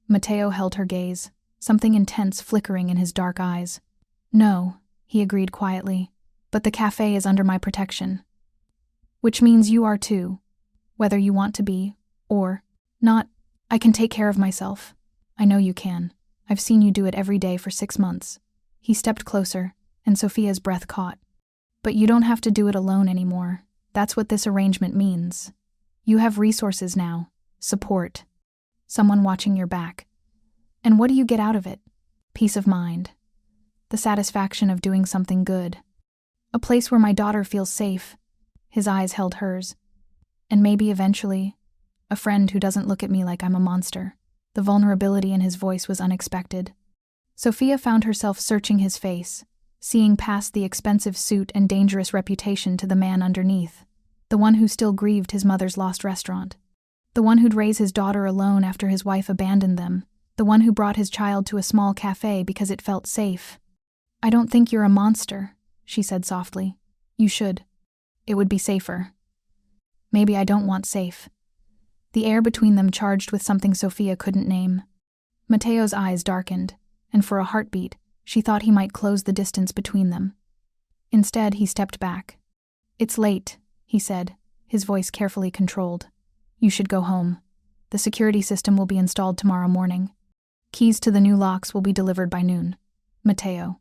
Mateo held her gaze, something intense flickering in his dark eyes. No, he agreed quietly, but the cafe is under my protection. Which means you are too, whether you want to be, or not. I can take care of myself. I know you can. I've seen you do it every day for 6 months. He stepped closer, and Sofia's breath caught. But you don't have to do it alone anymore. That's what this arrangement means. You have resources now, support, someone watching your back. And what do you get out of it? Peace of mind. The satisfaction of doing something good. A place where my daughter feels safe. His eyes held hers. And maybe eventually, a friend who doesn't look at me like I'm a monster. The vulnerability in his voice was unexpected. Sofia found herself searching his face, seeing past the expensive suit and dangerous reputation to the man underneath. The one who still grieved his mother's lost restaurant. The one who'd raise his daughter alone after his wife abandoned them. The one who brought his child to a small cafe because it felt safe. I don't think you're a monster, she said softly. You should. It would be safer. Maybe I don't want safe. The air between them charged with something Sofia couldn't name. Mateo's eyes darkened, and for a heartbeat, she thought he might close the distance between them. Instead, he stepped back. "It's late," he said, his voice carefully controlled. "You should go home. The security system will be installed tomorrow morning. Keys to the new locks will be delivered by noon. Mateo."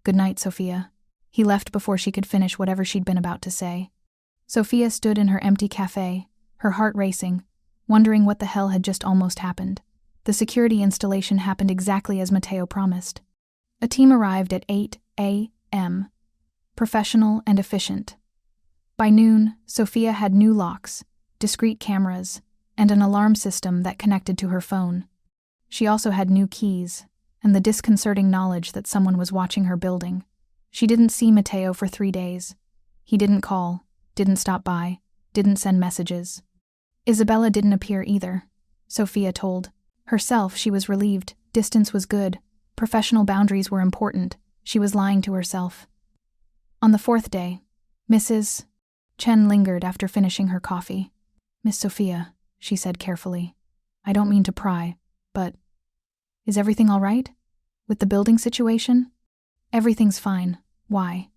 "Good night, Sofia." He left before she could finish whatever she'd been about to say. Sofia stood in her empty cafe, her heart racing, wondering what the hell had just almost happened. The security installation happened exactly as Mateo promised. A team arrived at 8 a.m., professional and efficient. By noon, Sofia had new locks, discrete cameras, and an alarm system that connected to her phone. She also had new keys, and the disconcerting knowledge that someone was watching her building. She didn't see Mateo for 3 days. He didn't call, didn't stop by, didn't send messages. Isabella didn't appear either, Sofia told. Herself, she was relieved. Distance was good. Professional boundaries were important. She was lying to herself. On the 4th day, Mrs. Chen lingered after finishing her coffee. "Miss Sofia," she said carefully, "I don't mean to pry, but is everything all right? With the building situation?" "Everything's fine. Why?"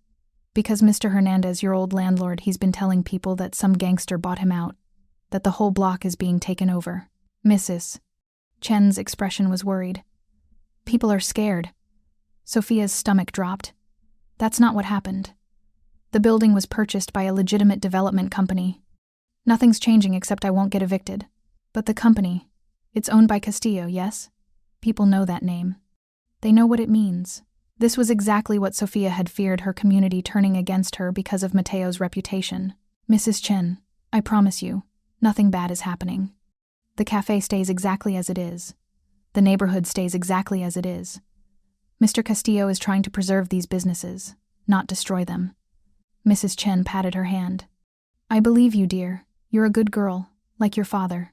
"Because Mr. Hernandez, your old landlord, he's been telling people that some gangster bought him out, that the whole block is being taken over." Mrs. Chen's expression was worried. "People are scared." Sofia's stomach dropped. "That's not what happened. The building was purchased by a legitimate development company. Nothing's changing except I won't get evicted. But the company, it's owned by Castillo, yes? People know that name. They know what it means." This was exactly what Sofia had feared, her community turning against her because of Mateo's reputation. "Mrs. Chen, I promise you, nothing bad is happening. The cafe stays exactly as it is. The neighborhood stays exactly as it is. Mr. Castillo is trying to preserve these businesses, not destroy them." Mrs. Chen patted her hand. "I believe you, dear. You're a good girl, like your father.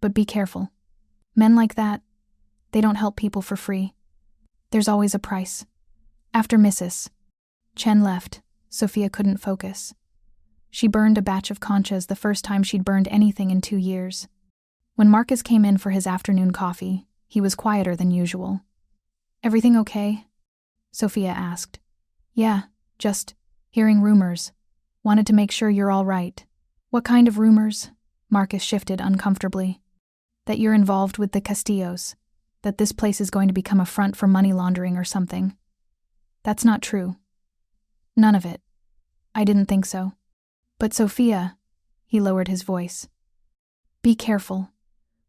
But be careful. Men like that, they don't help people for free. There's always a price." After Mrs. Chen left, Sofia couldn't focus. She burned a batch of conchas, the first time she'd burned anything in 2 years. When Marcus came in for his afternoon coffee, he was quieter than usual. "Everything okay?" Sofia asked. "Yeah, just hearing rumors. Wanted to make sure you're all right." "What kind of rumors?" Marcus shifted uncomfortably. "That you're involved with the Castillos. That this place is going to become a front for money laundering or something." "That's not true." "None of it. I didn't think so." "But Sofia," he lowered his voice. "Be careful.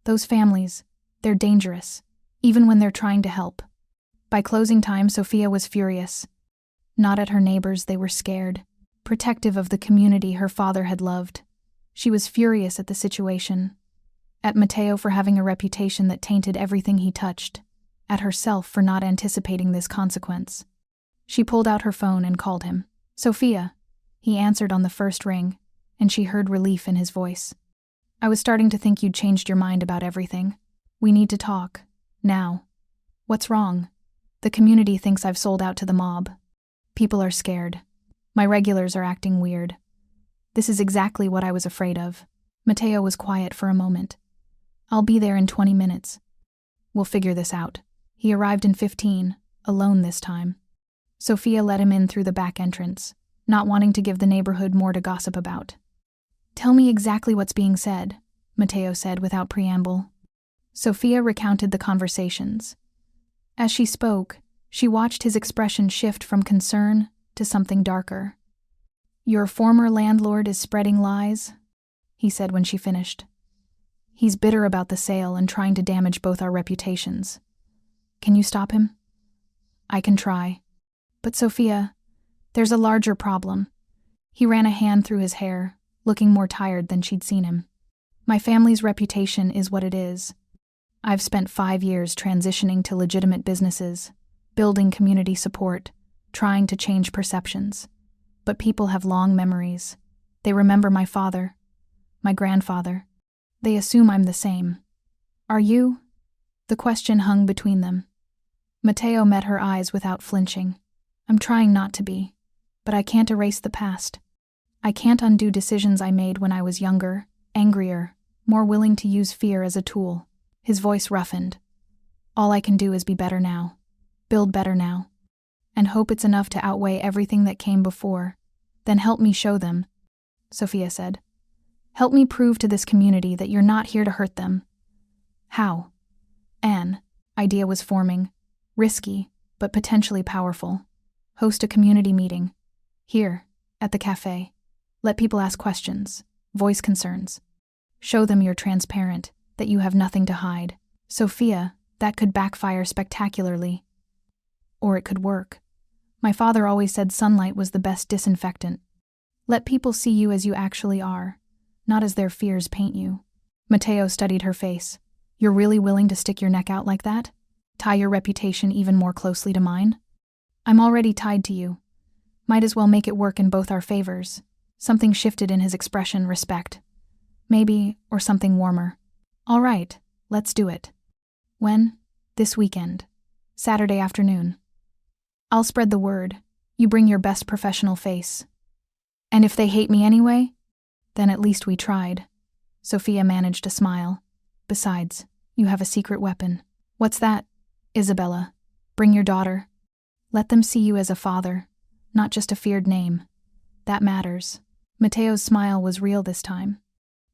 Those families, they're dangerous, even when they're trying to help." By closing time, Sofia was furious. Not at her neighbors, they were scared, protective of the community her father had loved. She was furious at the situation. At Mateo for having a reputation that tainted everything he touched. At herself for not anticipating this consequence. She pulled out her phone and called him. "Sofia." He answered on the first ring, and she heard relief in his voice. "I was starting to think you'd changed your mind about everything. We need to talk. Now." "What's wrong?" "The community thinks I've sold out to the mob. People are scared. My regulars are acting weird. This is exactly what I was afraid of." Mateo was quiet for a moment. "I'll be there in 20 minutes. We'll figure this out." He arrived in 15, alone this time. Sofia let him in through the back entrance, not wanting to give the neighborhood more to gossip about. "Tell me exactly what's being said," Mateo said without preamble. Sofia recounted the conversations. As she spoke, she watched his expression shift from concern to something darker. "Your former landlord is spreading lies," he said when she finished. "He's bitter about the sale and trying to damage both our reputations. Can you stop him?" "I can try. But Sofia, there's a larger problem." He ran a hand through his hair, looking more tired than she'd seen him. "My family's reputation is what it is. I've spent 5 years transitioning to legitimate businesses, building community support, trying to change perceptions. But people have long memories. They remember my father, my grandfather. They assume I'm the same. Are you?" The question hung between them. Mateo met her eyes without flinching. "I'm trying not to be, but I can't erase the past. I can't undo decisions I made when I was younger, angrier, more willing to use fear as a tool. His voice roughened. All I can do is be better now. Build better now. And hope it's enough to outweigh everything that came before. Then help me show them, Sofia said. Help me prove to this community that you're not here to hurt them. How? An idea was forming. Risky, but potentially powerful. Host a community meeting. Here, at the cafe. Let people ask questions, voice concerns. Show them you're transparent, that you have nothing to hide. Sofia, that could backfire spectacularly. Or it could work. My father always said sunlight was the best disinfectant. Let people see you as you actually are, not as their fears paint you. Mateo studied her face. You're really willing to stick your neck out like that? Tie your reputation even more closely to mine? I'm already tied to you. Might as well make it work in both our favors. Something shifted in his expression, respect. Maybe, or something warmer. All right, let's do it. When? This weekend. Saturday afternoon. I'll spread the word. You bring your best professional face. And if they hate me anyway? Then at least we tried. Sofia managed a smile. Besides, you have a secret weapon. What's that? Isabella. Bring your daughter. Let them see you as a father, not just a feared name. That matters. Mateo's smile was real this time.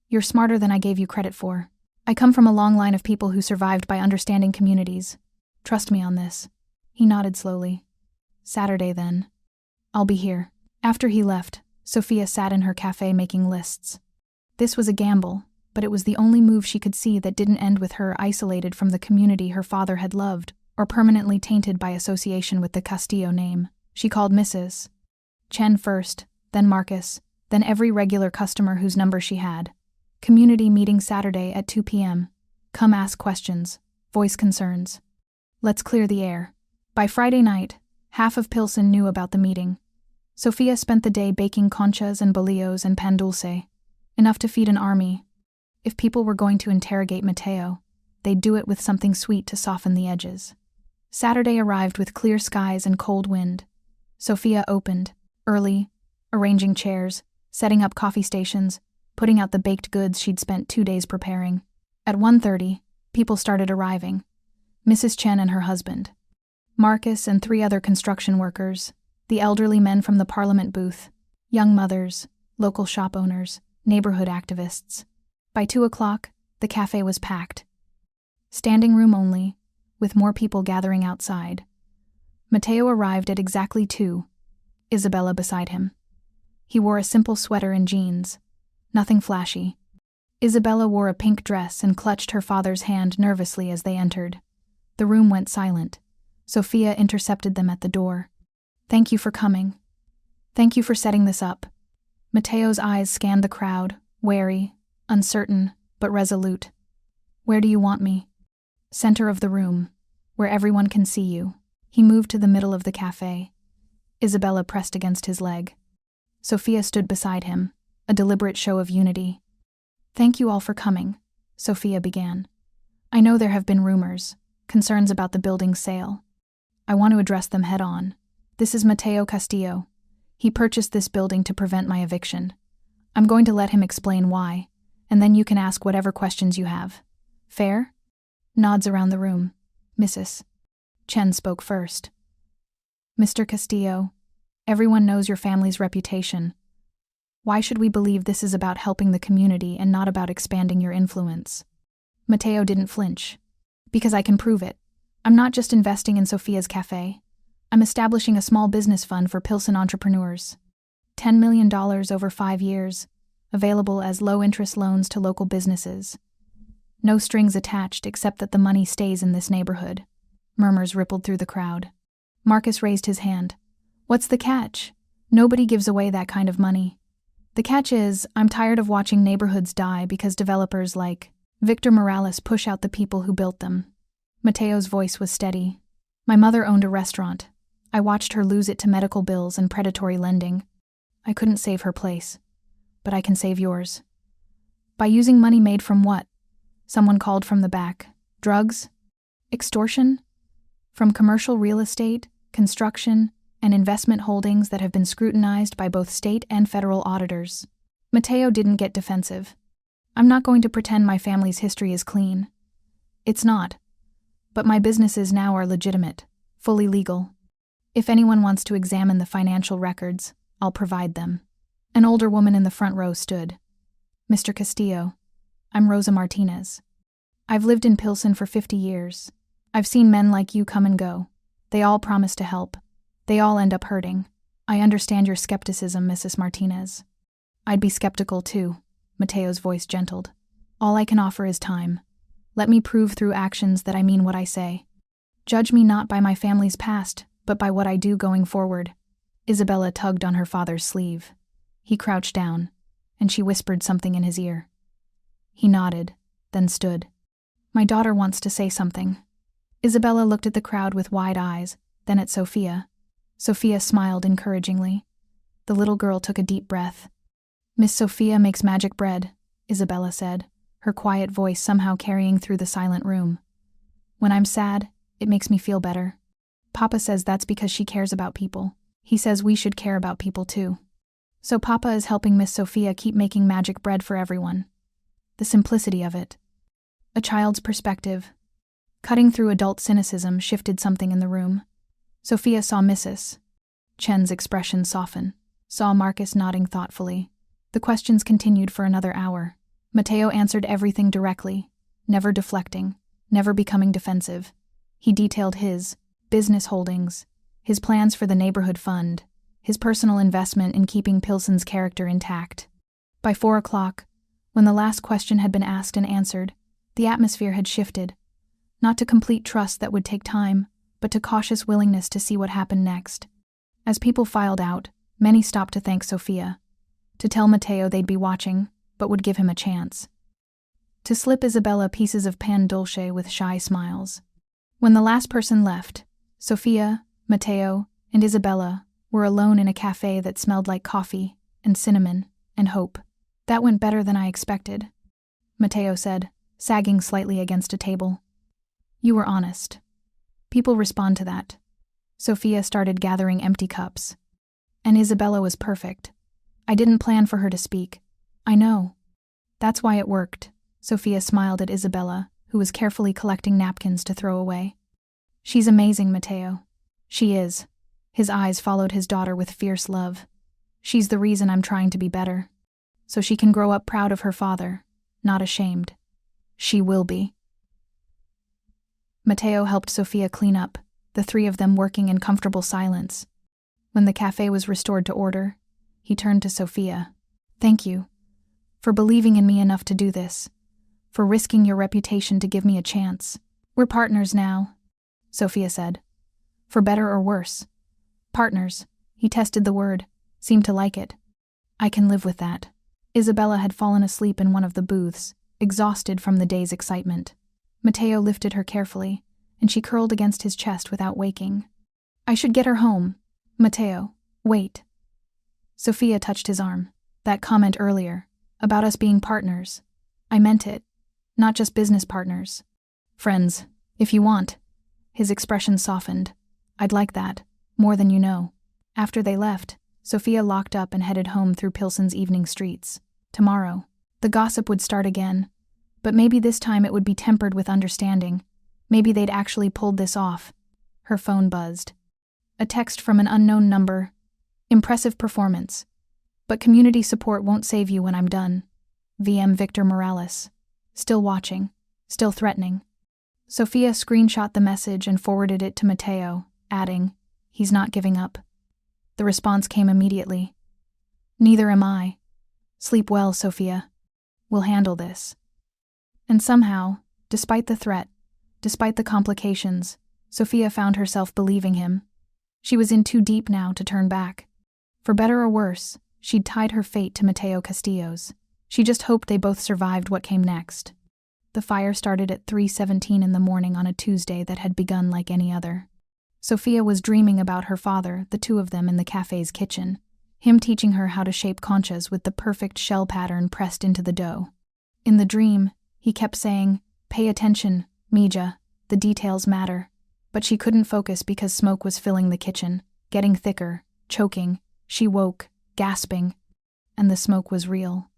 You're smarter than I gave you credit for. I come from a long line of people who survived by understanding communities. Trust me on this. He nodded slowly. Saturday, then. I'll be here. After he left, Sofia sat in her cafe making lists. This was a gamble, but it was the only move she could see that didn't end with her isolated from the community her father had loved, or permanently tainted by association with the Castillo name. She called Mrs. Chen first, then Marcus, then every regular customer whose number she had. Community meeting Saturday at 2 p.m. Come ask questions, voice concerns. Let's clear the air. By Friday night, half of Pilsen knew about the meeting. Sofia spent the day baking conchas and bolillos and pan dulce, enough to feed an army. If people were going to interrogate Mateo, they'd do it with something sweet to soften the edges. Saturday arrived with clear skies and cold wind. Sofia opened, early, arranging chairs, setting up coffee stations, putting out the baked goods she'd spent 2 days preparing. At 1:30, people started arriving. Mrs. Chen and her husband. Marcus and 3 other construction workers, the elderly men from the parliament booth, young mothers, local shop owners, neighborhood activists. By 2 o'clock, the cafe was packed. Standing room only, with more people gathering outside. Mateo arrived at exactly 2, Isabella beside him. He wore a simple sweater and jeans. Nothing flashy. Isabella wore a pink dress and clutched her father's hand nervously as they entered. The room went silent. Sofia intercepted them at the door. Thank you for coming. Thank you for setting this up. Mateo's eyes scanned the crowd, wary, uncertain, but resolute. Where do you want me? Center of the room, where everyone can see you. He moved to the middle of the cafe. Isabella pressed against his leg. Sofia stood beside him, a deliberate show of unity. Thank you all for coming, Sofia began. I know there have been rumors, concerns about the building's sale. I want to address them head on. This is Mateo Castillo. He purchased this building to prevent my eviction. I'm going to let him explain why, and then you can ask whatever questions you have. Fair? Nods around the room. Mrs. Chen spoke first. Mr. Castillo, everyone knows your family's reputation. Why should we believe this is about helping the community and not about expanding your influence? Mateo didn't flinch. Because I can prove it. I'm not just investing in Sofia's cafe. I'm establishing a small business fund for Pilsen entrepreneurs. $10 million over 5 years, available as low-interest loans to local businesses. No strings attached except that the money stays in this neighborhood. Murmurs rippled through the crowd. Marcus raised his hand. What's the catch? Nobody gives away that kind of money. The catch is, I'm tired of watching neighborhoods die because developers like Victor Morales push out the people who built them. Mateo's voice was steady. My mother owned a restaurant. I watched her lose it to medical bills and predatory lending. I couldn't save her place. But I can save yours. By using money made from what? Someone called from the back. Drugs? Extortion? From commercial real estate, construction, and investment holdings that have been scrutinized by both state and federal auditors. Mateo didn't get defensive. I'm not going to pretend my family's history is clean. It's not. But my businesses now are legitimate, fully legal. If anyone wants to examine the financial records, I'll provide them. An older woman in the front row stood. Mr. Castillo, I'm Rosa Martinez. I've lived in Pilsen for 50 years. I've seen men like you come and go. They all promise to help. They all end up hurting. I understand your skepticism, Mrs. Martinez. I'd be skeptical too, Mateo's voice gentled. All I can offer is time. Let me prove through actions that I mean what I say. Judge me not by my family's past, but by what I do going forward. Isabella tugged on her father's sleeve. He crouched down, and she whispered something in his ear. He nodded, then stood. My daughter wants to say something. Isabella looked at the crowd with wide eyes, then at Sofia. Sofia smiled encouragingly. The little girl took a deep breath. Miss Sofia makes magic bread, Isabella said, her quiet voice somehow carrying through the silent room. When I'm sad, it makes me feel better. Papa says that's because she cares about people. He says we should care about people too. So Papa is helping Miss Sofia keep making magic bread for everyone. The simplicity of it. A child's perspective. Cutting through adult cynicism shifted something in the room. Sofia saw Mrs. Chen's expression soften, saw Marcus nodding thoughtfully. The questions continued for another hour. Mateo answered everything directly, never deflecting, never becoming defensive. He detailed his business holdings, his plans for the neighborhood fund, his personal investment in keeping Pilsen's character intact. By 4 o'clock, when the last question had been asked and answered, the atmosphere had shifted, not to complete trust that would take time, but to cautious willingness to see what happened next. As people filed out, many stopped to thank Sofia, to tell Mateo they'd be watching, but would give him a chance. To slip Isabella pieces of pan dulce with shy smiles. When the last person left, Sofia, Mateo, and Isabella were alone in a cafe that smelled like coffee and cinnamon and hope. That went better than I expected, Mateo said, sagging slightly against a table. You were honest. People respond to that. Sofia started gathering empty cups. And Isabella was perfect. I didn't plan for her to speak. I know. That's why it worked. Sofia smiled at Isabella, who was carefully collecting napkins to throw away. She's amazing, Mateo. She is. His eyes followed his daughter with fierce love. She's the reason I'm trying to be better. So she can grow up proud of her father, not ashamed. She will be. Mateo helped Sofia clean up, the three of them working in comfortable silence. When the cafe was restored to order, he turned to Sofia. Thank you. For believing in me enough to do this. For risking your reputation to give me a chance. We're partners now, Sofia said. For better or worse. Partners. He tested the word, seemed to like it. I can live with that. Isabella had fallen asleep in one of the booths, exhausted from the day's excitement. Mateo lifted her carefully, and she curled against his chest without waking. I should get her home. Mateo, wait. Sofia touched his arm. That comment earlier, about us being partners. I meant it. Not just business partners. Friends, if you want. His expression softened. I'd like that, more than you know. After they left, Sofia locked up and headed home through Pilsen's evening streets. Tomorrow, the gossip would start again. But maybe this time it would be tempered with understanding. Maybe they'd actually pulled this off. Her phone buzzed. A text from an unknown number. Impressive performance. But community support won't save you when I'm done. VM Victor Morales. Still watching. Still threatening. Sofia screenshot the message and forwarded it to Mateo, adding, he's not giving up. The response came immediately. Neither am I. Sleep well, Sofia. We'll handle this. And somehow, despite the threat, despite the complications, Sofia found herself believing him. She was in too deep now to turn back. For better or worse, she'd tied her fate to Mateo Castillo's. She just hoped they both survived what came next. The fire started at 3:17 in the morning on a Tuesday that had begun like any other. Sofia was dreaming about her father, the two of them in the cafe's kitchen, him teaching her how to shape conchas with the perfect shell pattern pressed into the dough. In the dream, he kept saying, "Pay attention, Mija, the details matter." But she couldn't focus because smoke was filling the kitchen, getting thicker, choking. She woke, gasping, and the smoke was real.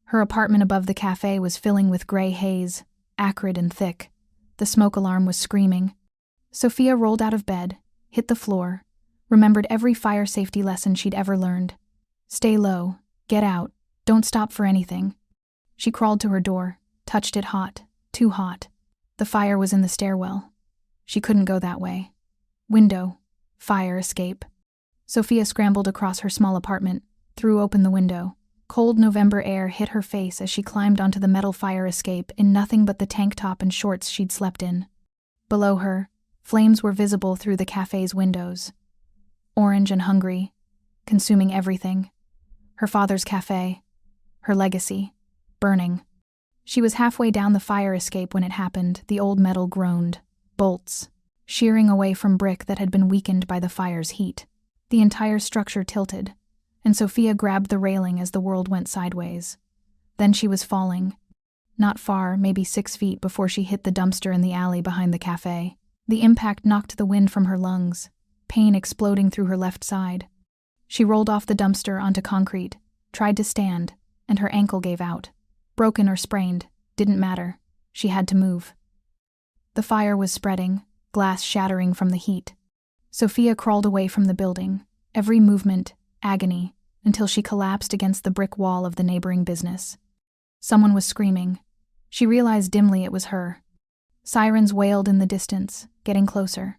Her apartment above the cafe was filling with gray haze, acrid and thick. The smoke alarm was screaming. Sofia rolled out of bed, hit the floor, remembered every fire safety lesson she'd ever learned. Stay low, get out, don't stop for anything. She crawled to her door, touched it hot, too hot. The fire was in the stairwell. She couldn't go that way. Window, fire escape. Sofia scrambled across her small apartment, threw open the window. Cold November air hit her face as she climbed onto the metal fire escape in nothing but the tank top and shorts she'd slept in. Below her, flames were visible through the cafe's windows. Orange and hungry, consuming everything. Her father's cafe, her legacy, burning. She was halfway down the fire escape when it happened. The old metal groaned. Bolts, shearing away from brick that had been weakened by the fire's heat. The entire structure tilted, and Sofia grabbed the railing as the world went sideways. Then she was falling. Not far, maybe 6 feet before she hit the dumpster in the alley behind the cafe. The impact knocked the wind from her lungs, pain exploding through her left side. She rolled off the dumpster onto concrete, tried to stand, and her ankle gave out. Broken or sprained, didn't matter. She had to move. The fire was spreading, glass shattering from the heat. Sofia crawled away from the building, every movement, agony, until she collapsed against the brick wall of the neighboring business. Someone was screaming. She realized dimly it was her. Sirens wailed in the distance, getting closer.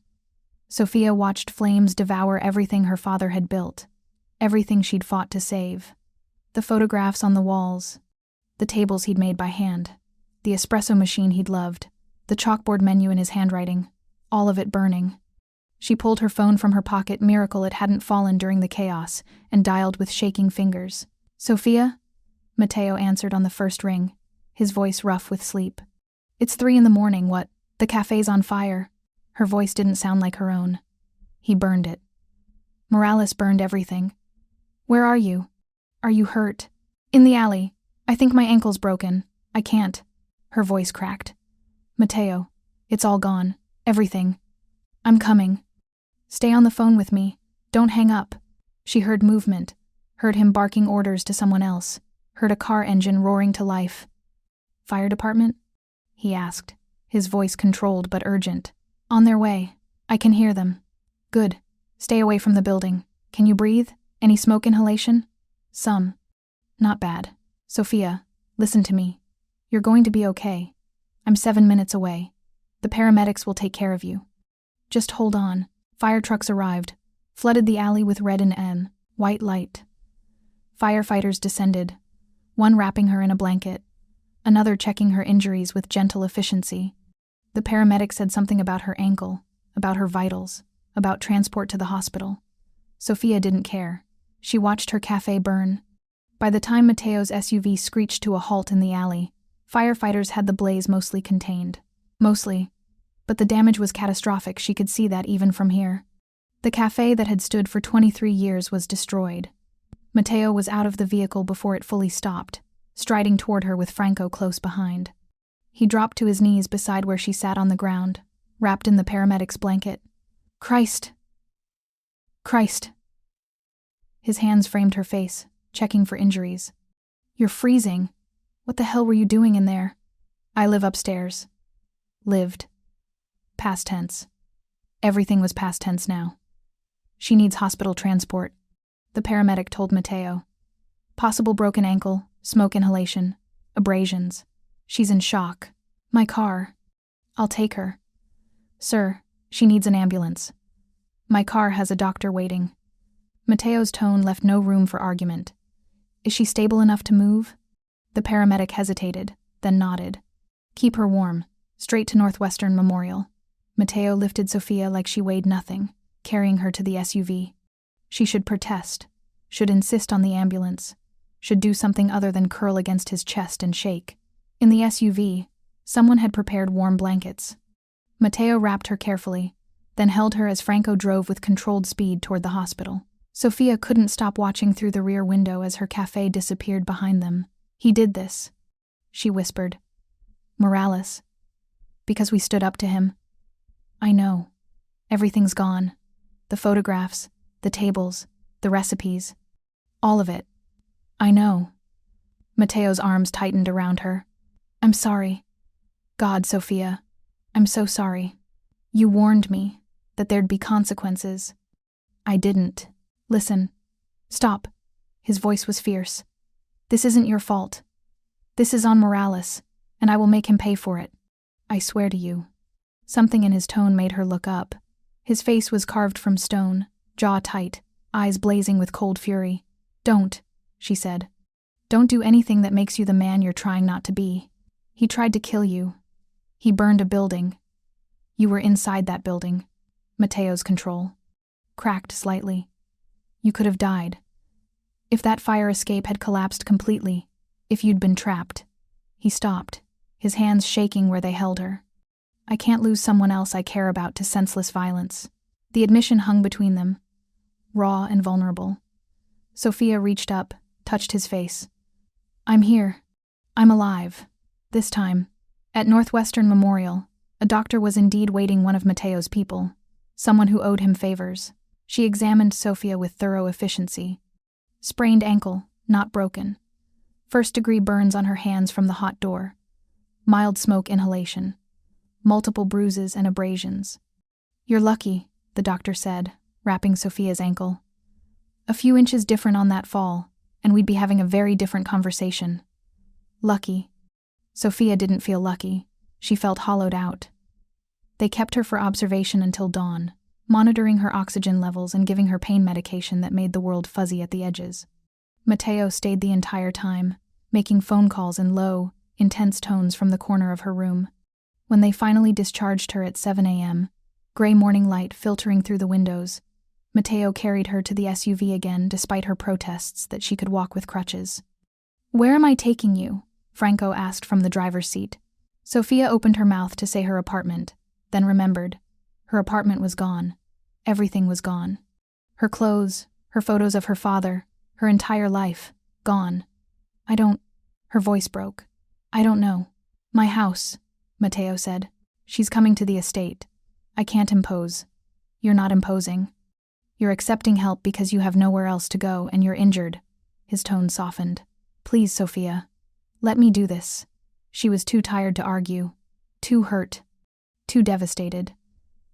Sofia watched flames devour everything her father had built, everything she'd fought to save. The photographs on the walls, the tables he'd made by hand, the espresso machine he'd loved, the chalkboard menu in his handwriting, all of it burning. She pulled her phone from her pocket, miracle it hadn't fallen during the chaos, and dialed with shaking fingers. "Sofia?" Mateo answered on the first ring, his voice rough with sleep. "It's 3 a.m, what? The cafe's on fire." Her voice didn't sound like her own. He burned it. Morales burned everything. "Where are you? Are you hurt?" "In the alley. I think my ankle's broken. I can't." Her voice cracked. "Mateo, it's all gone. Everything. I'm coming. Stay on the phone with me. Don't hang up." She heard movement, heard him barking orders to someone else, heard a car engine roaring to life. "Fire department?" he asked, his voice controlled but urgent. "On their way. I can hear them." "Good. Stay away from the building. Can you breathe? Any smoke inhalation?" "Some. Not bad. Sofia, listen to me. You're going to be okay. I'm 7 minutes away. The paramedics will take care of you. Just hold on." Fire trucks arrived, flooded the alley with red and white light. Firefighters descended, one wrapping her in a blanket, another checking her injuries with gentle efficiency. The paramedic said something about her ankle, about her vitals, about transport to the hospital. Sofia didn't care. She watched her cafe burn. By the time Mateo's SUV screeched to a halt in the alley, firefighters had the blaze mostly contained. Mostly. But the damage was catastrophic. She could see that even from here. The cafe that had stood for 23 years was destroyed. Mateo was out of the vehicle before it fully stopped, striding toward her with Franco close behind. He dropped to his knees beside where she sat on the ground, wrapped in the paramedic's blanket. Christ! Christ! His hands framed her face, checking for injuries. "You're freezing. What the hell were you doing in there?" "I live upstairs." Lived. Past tense. Everything was past tense now. "She needs hospital transport," the paramedic told Mateo. "Possible broken ankle, smoke inhalation, abrasions. She's in shock. My car. I'll take her." "Sir, she needs an ambulance." "My car has a doctor waiting." Mateo's tone left no room for argument. "Is she stable enough to move?" The paramedic hesitated, then nodded. "Keep her warm. Straight to Northwestern Memorial." Mateo lifted Sofia like she weighed nothing, carrying her to the SUV. She should protest, should insist on the ambulance, should do something other than curl against his chest and shake. In the SUV, someone had prepared warm blankets. Mateo wrapped her carefully, then held her as Franco drove with controlled speed toward the hospital. Sofia couldn't stop watching through the rear window as her cafe disappeared behind them. "He did this," she whispered. "Morales. Because we stood up to him." "I know. Everything's gone. The photographs, The tables, the recipes. All of it. I know. Mateo's arms tightened around her. I'm sorry. God, Sofia. I'm so sorry. You warned me that there'd be consequences. I didn't. Listen. Stop. His voice was fierce. This isn't your fault. This is on Morales, and I will make him pay for it. I swear to you. Something in his tone made her look up. His face was carved from stone, jaw tight, eyes blazing with cold fury. Don't, she said. Don't do anything that makes you the man you're trying not to be. He tried to kill you. He burned a building. You were inside that building. Mateo's control cracked slightly. You could have died. If that fire escape had collapsed completely, if you'd been trapped. He stopped, his hands shaking where they held her. I can't lose someone else I care about to senseless violence. The admission hung between them, raw and vulnerable. Sofia reached up, touched his face. I'm here. I'm alive. This time, at Northwestern Memorial, a doctor was indeed waiting one of Mateo's people, someone who owed him favors. She examined Sofia with thorough efficiency. Sprained ankle, not broken. First-degree burns on her hands from the hot door. Mild smoke inhalation. Multiple bruises and abrasions. You're lucky, the doctor said, wrapping Sofia's ankle. A few inches different on that fall, and we'd be having a very different conversation. Lucky. Sofia didn't feel lucky. She felt hollowed out. They kept her for observation until dawn, monitoring her oxygen levels and giving her pain medication that made the world fuzzy at the edges. Mateo stayed the entire time, making phone calls in low, intense tones from the corner of her room. When they finally discharged her at 7 a.m., gray morning light filtering through the windows, Mateo carried her to the SUV again despite her protests that she could walk with crutches. Where am I taking you? Franco asked from the driver's seat. Sofia opened her mouth to say her apartment, then remembered. Her apartment was gone. Everything was gone. Her clothes, her photos of her father, her entire life, gone. Her voice broke. I don't know. My house, Mateo said. She's coming to the estate. I can't impose. You're not imposing. You're accepting help because you have nowhere else to go and you're injured. His tone softened. Please, Sofia. Let me do this. She was too tired to argue. Too hurt. Too devastated.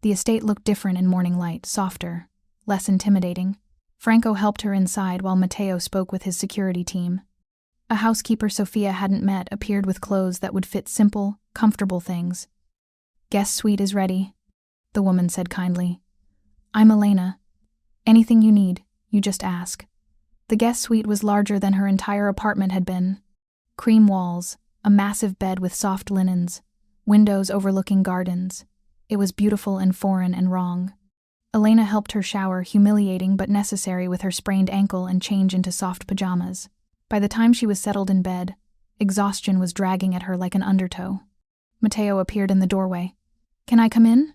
The estate looked different in morning light, softer, less intimidating. Franco helped her inside while Mateo spoke with his security team. A housekeeper Sofia hadn't met appeared with clothes that would fit simple, comfortable things. Guest suite is ready, the woman said kindly. I'm Elena. Anything you need, you just ask. The guest suite was larger than her entire apartment had been. Cream walls, a massive bed with soft linens, windows overlooking gardens. It was beautiful and foreign and wrong. Elena helped her shower, humiliating but necessary with her sprained ankle, and change into soft pajamas. By the time she was settled in bed, exhaustion was dragging at her like an undertow. Mateo appeared in the doorway. Can I come in?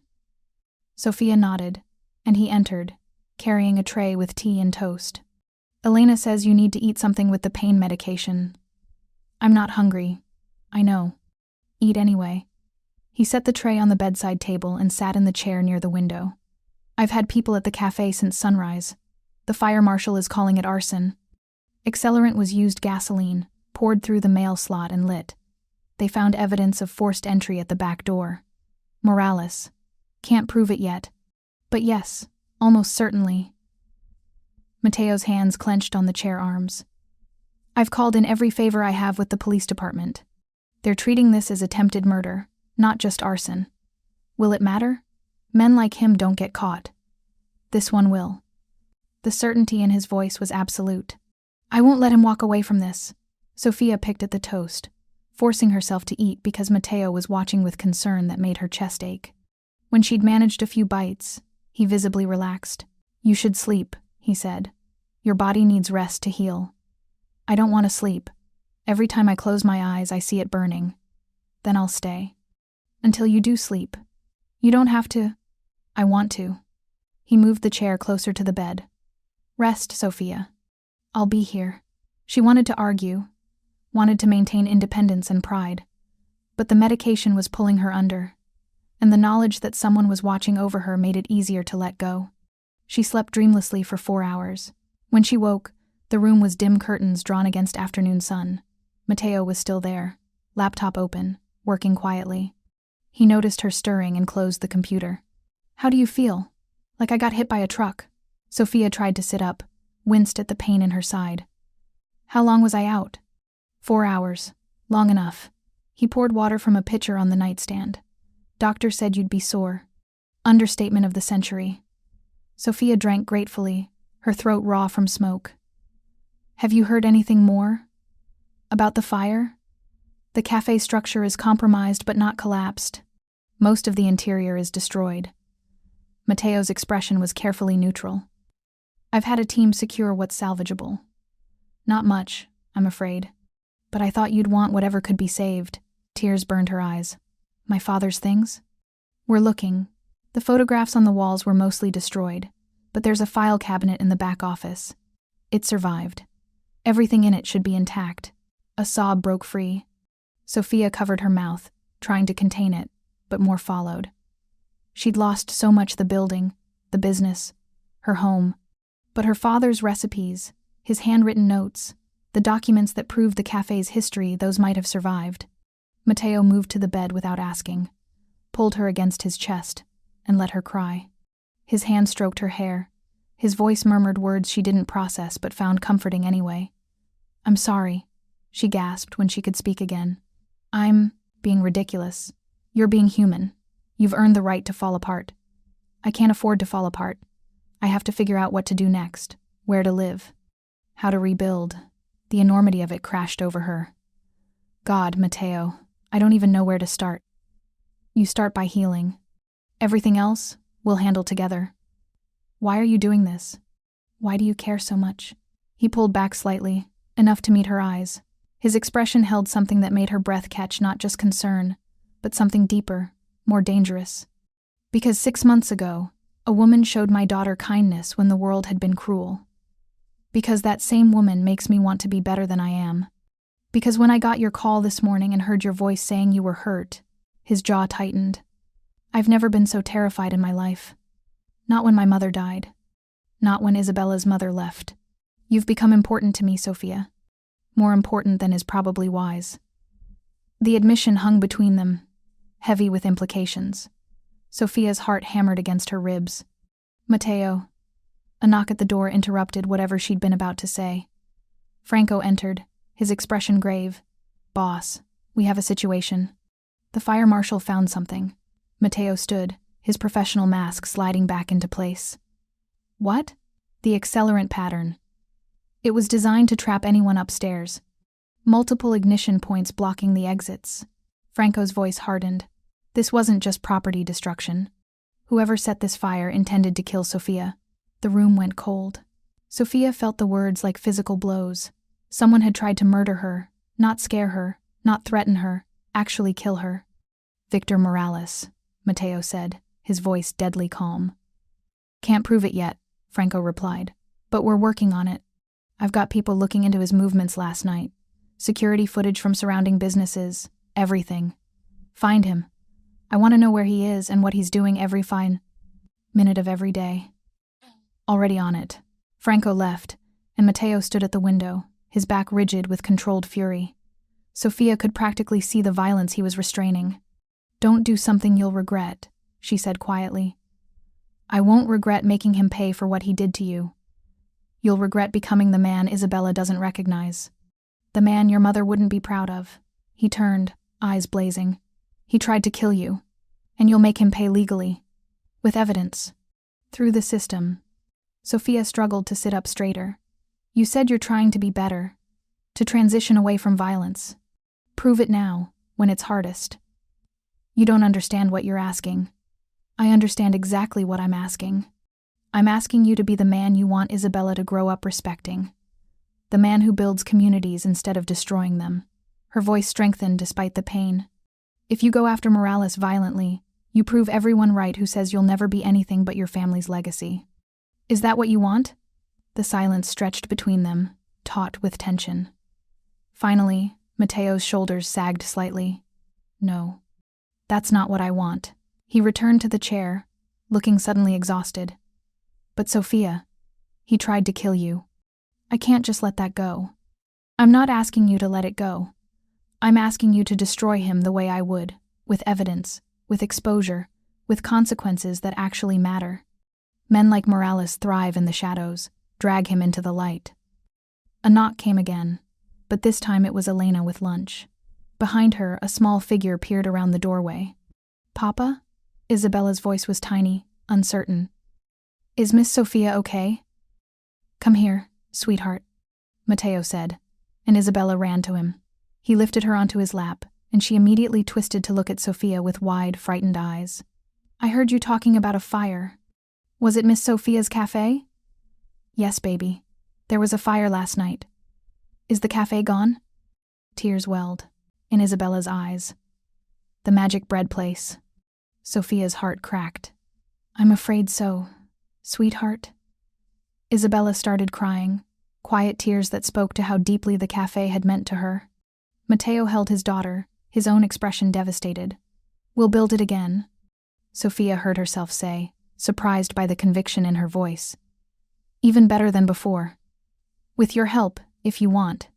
Sofia nodded, and he entered, carrying a tray with tea and toast. Elena says you need to eat something with the pain medication. I'm not hungry. I know. Eat anyway. He set the tray on the bedside table and sat in the chair near the window. I've had people at the cafe since sunrise. The fire marshal is calling it arson. Accelerant was used gasoline, poured through the mail slot and lit. They found evidence of forced entry at the back door. Morales. Can't prove it yet. But yes, almost certainly. Mateo's hands clenched on the chair arms. I've called in every favor I have with the police department. They're treating this as attempted murder, not just arson. Will it matter? Men like him don't get caught. This one will. The certainty in his voice was absolute. I won't let him walk away from this. Sofia picked at the toast, forcing herself to eat because Mateo was watching with concern that made her chest ache. When she'd managed a few bites, he visibly relaxed. You should sleep, he said. Your body needs rest to heal. I don't want to sleep. Every time I close my eyes, I see it burning. Then I'll stay. Until you do sleep. You don't have to. I want to. He moved the chair closer to the bed. Rest, Sofia. I'll be here. She wanted to argue, wanted to maintain independence and pride. But the medication was pulling her under, and the knowledge that someone was watching over her made it easier to let go. She slept dreamlessly for 4 hours. When she woke, the room was dim curtains drawn against afternoon sun. Mateo was still there, laptop open, working quietly. He noticed her stirring and closed the computer. "How do you feel?" "Like I got hit by a truck." Sofia tried to sit up, winced at the pain in her side. "How long was I out?" 4 hours. Long enough. He poured water from a pitcher on the nightstand. "Doctor said you'd be sore." Understatement of the century. Sofia drank gratefully, her throat raw from smoke. "Have you heard anything more? About the fire?" "The cafe structure is compromised but not collapsed. Most of the interior is destroyed." Mateo's expression was carefully neutral. "I've had a team secure what's salvageable. Not much, I'm afraid. But I thought you'd want whatever could be saved." Tears burned her eyes. "My father's things?" "We're looking. The photographs on the walls were mostly destroyed, but there's a file cabinet in the back office. It survived. Everything in it should be intact." A sob broke free. Sofia covered her mouth, trying to contain it, but more followed. She'd lost so much: the building, the business, her home. But her father's recipes, his handwritten notes, the documents that proved the cafe's history, those might have survived. Mateo moved to the bed without asking, pulled her against his chest, and let her cry. His hand stroked her hair. His voice murmured words she didn't process but found comforting anyway. "I'm sorry," she gasped when she could speak again. "I'm being ridiculous. You're being human. You've earned the right to fall apart. I can't afford to fall apart. I have to figure out what to do next, where to live, how to rebuild." The enormity of it crashed over her. "God, Mateo, I don't even know where to start." "You start by healing. Everything else, we'll handle together." "Why are you doing this? Why do you care so much?" He pulled back slightly, enough to meet her eyes. His expression held something that made her breath catch, not just concern, but something deeper, more dangerous. "Because 6 months ago, a woman showed my daughter kindness when the world had been cruel. Because that same woman makes me want to be better than I am. Because when I got your call this morning and heard your voice saying you were hurt," his jaw tightened. "I've never been so terrified in my life. Not when my mother died. Not when Isabella's mother left. You've become important to me, Sofia. More important than is probably wise." The admission hung between them, heavy with implications. Sofia's heart hammered against her ribs. "Mateo." A knock at the door interrupted whatever she'd been about to say. Franco entered, his expression grave. "Boss, we have a situation." The fire marshal found something. Mateo stood, his professional mask sliding back into place. "What?" "The accelerant pattern. It was designed to trap anyone upstairs. Multiple ignition points blocking the exits." Franco's voice hardened. This wasn't just property destruction. Whoever set this fire intended to kill Sofia. The room went cold. Sofia felt the words like physical blows. Someone had tried to murder her, not scare her, not threaten her, actually kill her. "Victor Morales," Mateo said, his voice deadly calm. "Can't prove it yet," Franco replied, "but we're working on it. I've got people looking into his movements last night. Security footage from surrounding businesses, everything. Find him. I want to know where he is and what he's doing every fine minute of every day." Already on it. Franco left, and Mateo stood at the window, his back rigid with controlled fury. Sofia could practically see the violence he was restraining. "Don't do something you'll regret," she said quietly. "I won't regret making him pay for what he did to you. You'll regret becoming the man Isabella doesn't recognize. The man your mother wouldn't be proud of." He turned, eyes blazing. "He tried to kill you, and you'll make him pay legally. With evidence. Through the system." Sofia struggled to sit up straighter. "You said you're trying to be better, to transition away from violence. Prove it now, when it's hardest." "You don't understand what you're asking." "I understand exactly what I'm asking. I'm asking you to be the man you want Isabella to grow up respecting. The man who builds communities instead of destroying them." Her voice strengthened despite the pain. "If you go after Morales violently, you prove everyone right who says you'll never be anything but your family's legacy. Is that what you want?" The silence stretched between them, taut with tension. Finally, Mateo's shoulders sagged slightly. "No. That's not what I want." He returned to the chair, looking suddenly exhausted. But Sofia, he tried to kill you. I can't just let that go. I'm not asking you to let it go. I'm asking you to destroy him the way I would, with evidence, with exposure, with consequences that actually matter. Men like Morales thrive in the shadows, drag him into the light. A knock came again, but this time it was Elena with lunch. Behind her, a small figure peered around the doorway. Papa? Isabella's voice was tiny, uncertain. Is Miss Sofia okay? Come here, sweetheart, Mateo said, and Isabella ran to him. He lifted her onto his lap, and she immediately twisted to look at Sofia with wide, frightened eyes. I heard you talking about a fire. Was it Miss Sofia's cafe? Yes, baby. There was a fire last night. Is the cafe gone? Tears welled in Isabella's eyes. The magic bread place. Sofia's heart cracked. I'm afraid so, sweetheart. Isabella started crying, quiet tears that spoke to how deeply the cafe had meant to her. Mateo held his daughter, his own expression devastated. We'll build it again, Sofia heard herself say, surprised by the conviction in her voice. Even better than before. With your help, if you want.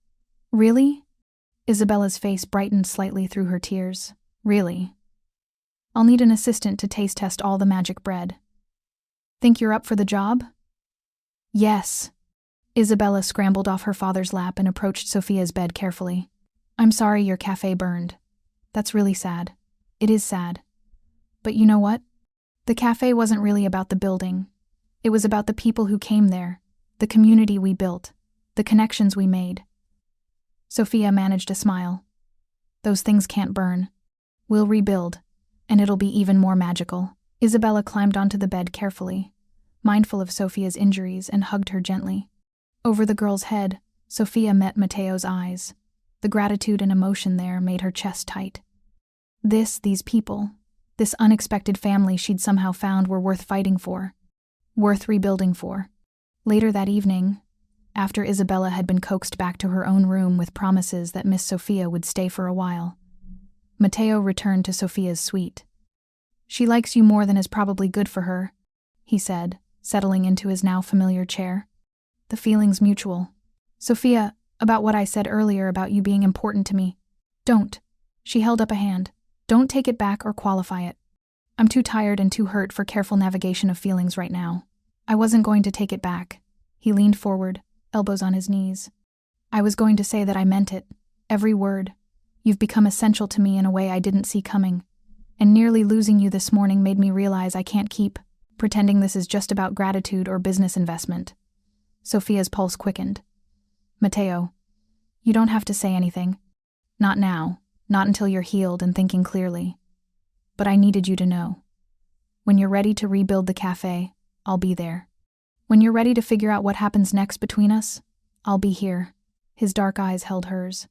Really? Isabella's face brightened slightly through her tears. Really? I'll need an assistant to taste test all the magic bread. Think you're up for the job? Yes. Isabella scrambled off her father's lap and approached Sofia's bed carefully. I'm sorry your cafe burned. That's really sad. It is sad. But you know what? The cafe wasn't really about the building. It was about the people who came there, the community we built, the connections we made. Sofia managed a smile. Those things can't burn. We'll rebuild, and it'll be even more magical. Isabella climbed onto the bed carefully, mindful of Sofia's injuries, and hugged her gently. Over the girl's head, Sofia met Mateo's eyes. The gratitude and emotion there made her chest tight. These people, this unexpected family she'd somehow found were worth fighting for, worth rebuilding for. Later that evening, after Isabella had been coaxed back to her own room with promises that Miss Sofia would stay for a while, Mateo returned to Sofia's suite. She likes you more than is probably good for her, he said, settling into his now familiar chair. The feeling's mutual. Sofia, about what I said earlier about you being important to me. Don't. She held up a hand. Don't take it back or qualify it. I'm too tired and too hurt for careful navigation of feelings right now. I wasn't going to take it back. He leaned forward, elbows on his knees. I was going to say that I meant it. Every word. You've become essential to me in a way I didn't see coming. And nearly losing you this morning made me realize I can't keep pretending this is just about gratitude or business investment. Sofia's pulse quickened. Mateo, you don't have to say anything. Not now, not until you're healed and thinking clearly. But I needed you to know. When you're ready to rebuild the cafe, I'll be there. When you're ready to figure out what happens next between us, I'll be here. His dark eyes held hers.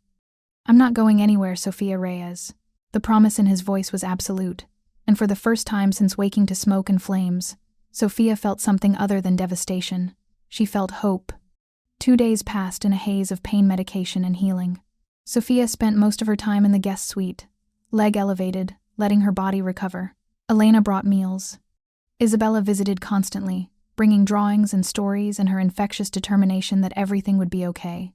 I'm not going anywhere, Sofia Reyes. The promise in his voice was absolute, and for the first time since waking to smoke and flames, Sofia felt something other than devastation. She felt hope. 2 days passed in a haze of pain medication and healing. Sofia spent most of her time in the guest suite, leg elevated, letting her body recover. Elena brought meals. Isabella visited constantly, bringing drawings and stories and her infectious determination that everything would be okay.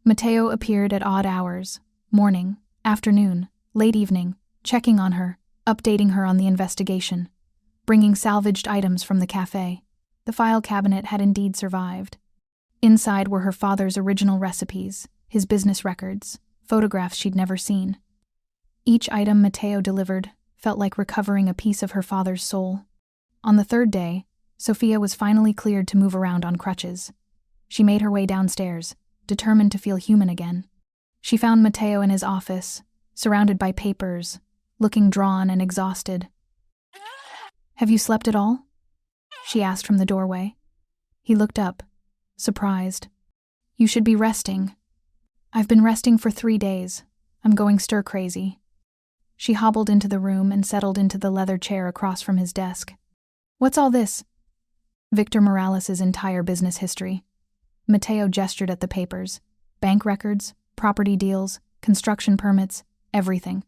Mateo appeared at odd hours, morning, afternoon, late evening, checking on her, updating her on the investigation, bringing salvaged items from the cafe. The file cabinet had indeed survived. Inside were her father's original recipes, his business records, photographs she'd never seen. Each item Mateo delivered felt like recovering a piece of her father's soul. On the third day, Sofia was finally cleared to move around on crutches. She made her way downstairs, determined to feel human again. She found Mateo in his office, surrounded by papers, looking drawn and exhausted. Have you slept at all? She asked from the doorway. He looked up, surprised. You should be resting. I've been resting for 3 days. I'm going stir-crazy. She hobbled into the room and settled into the leather chair across from his desk. What's all this? Victor Morales' entire business history. Mateo gestured at the papers. Bank records, property deals, construction permits, everything.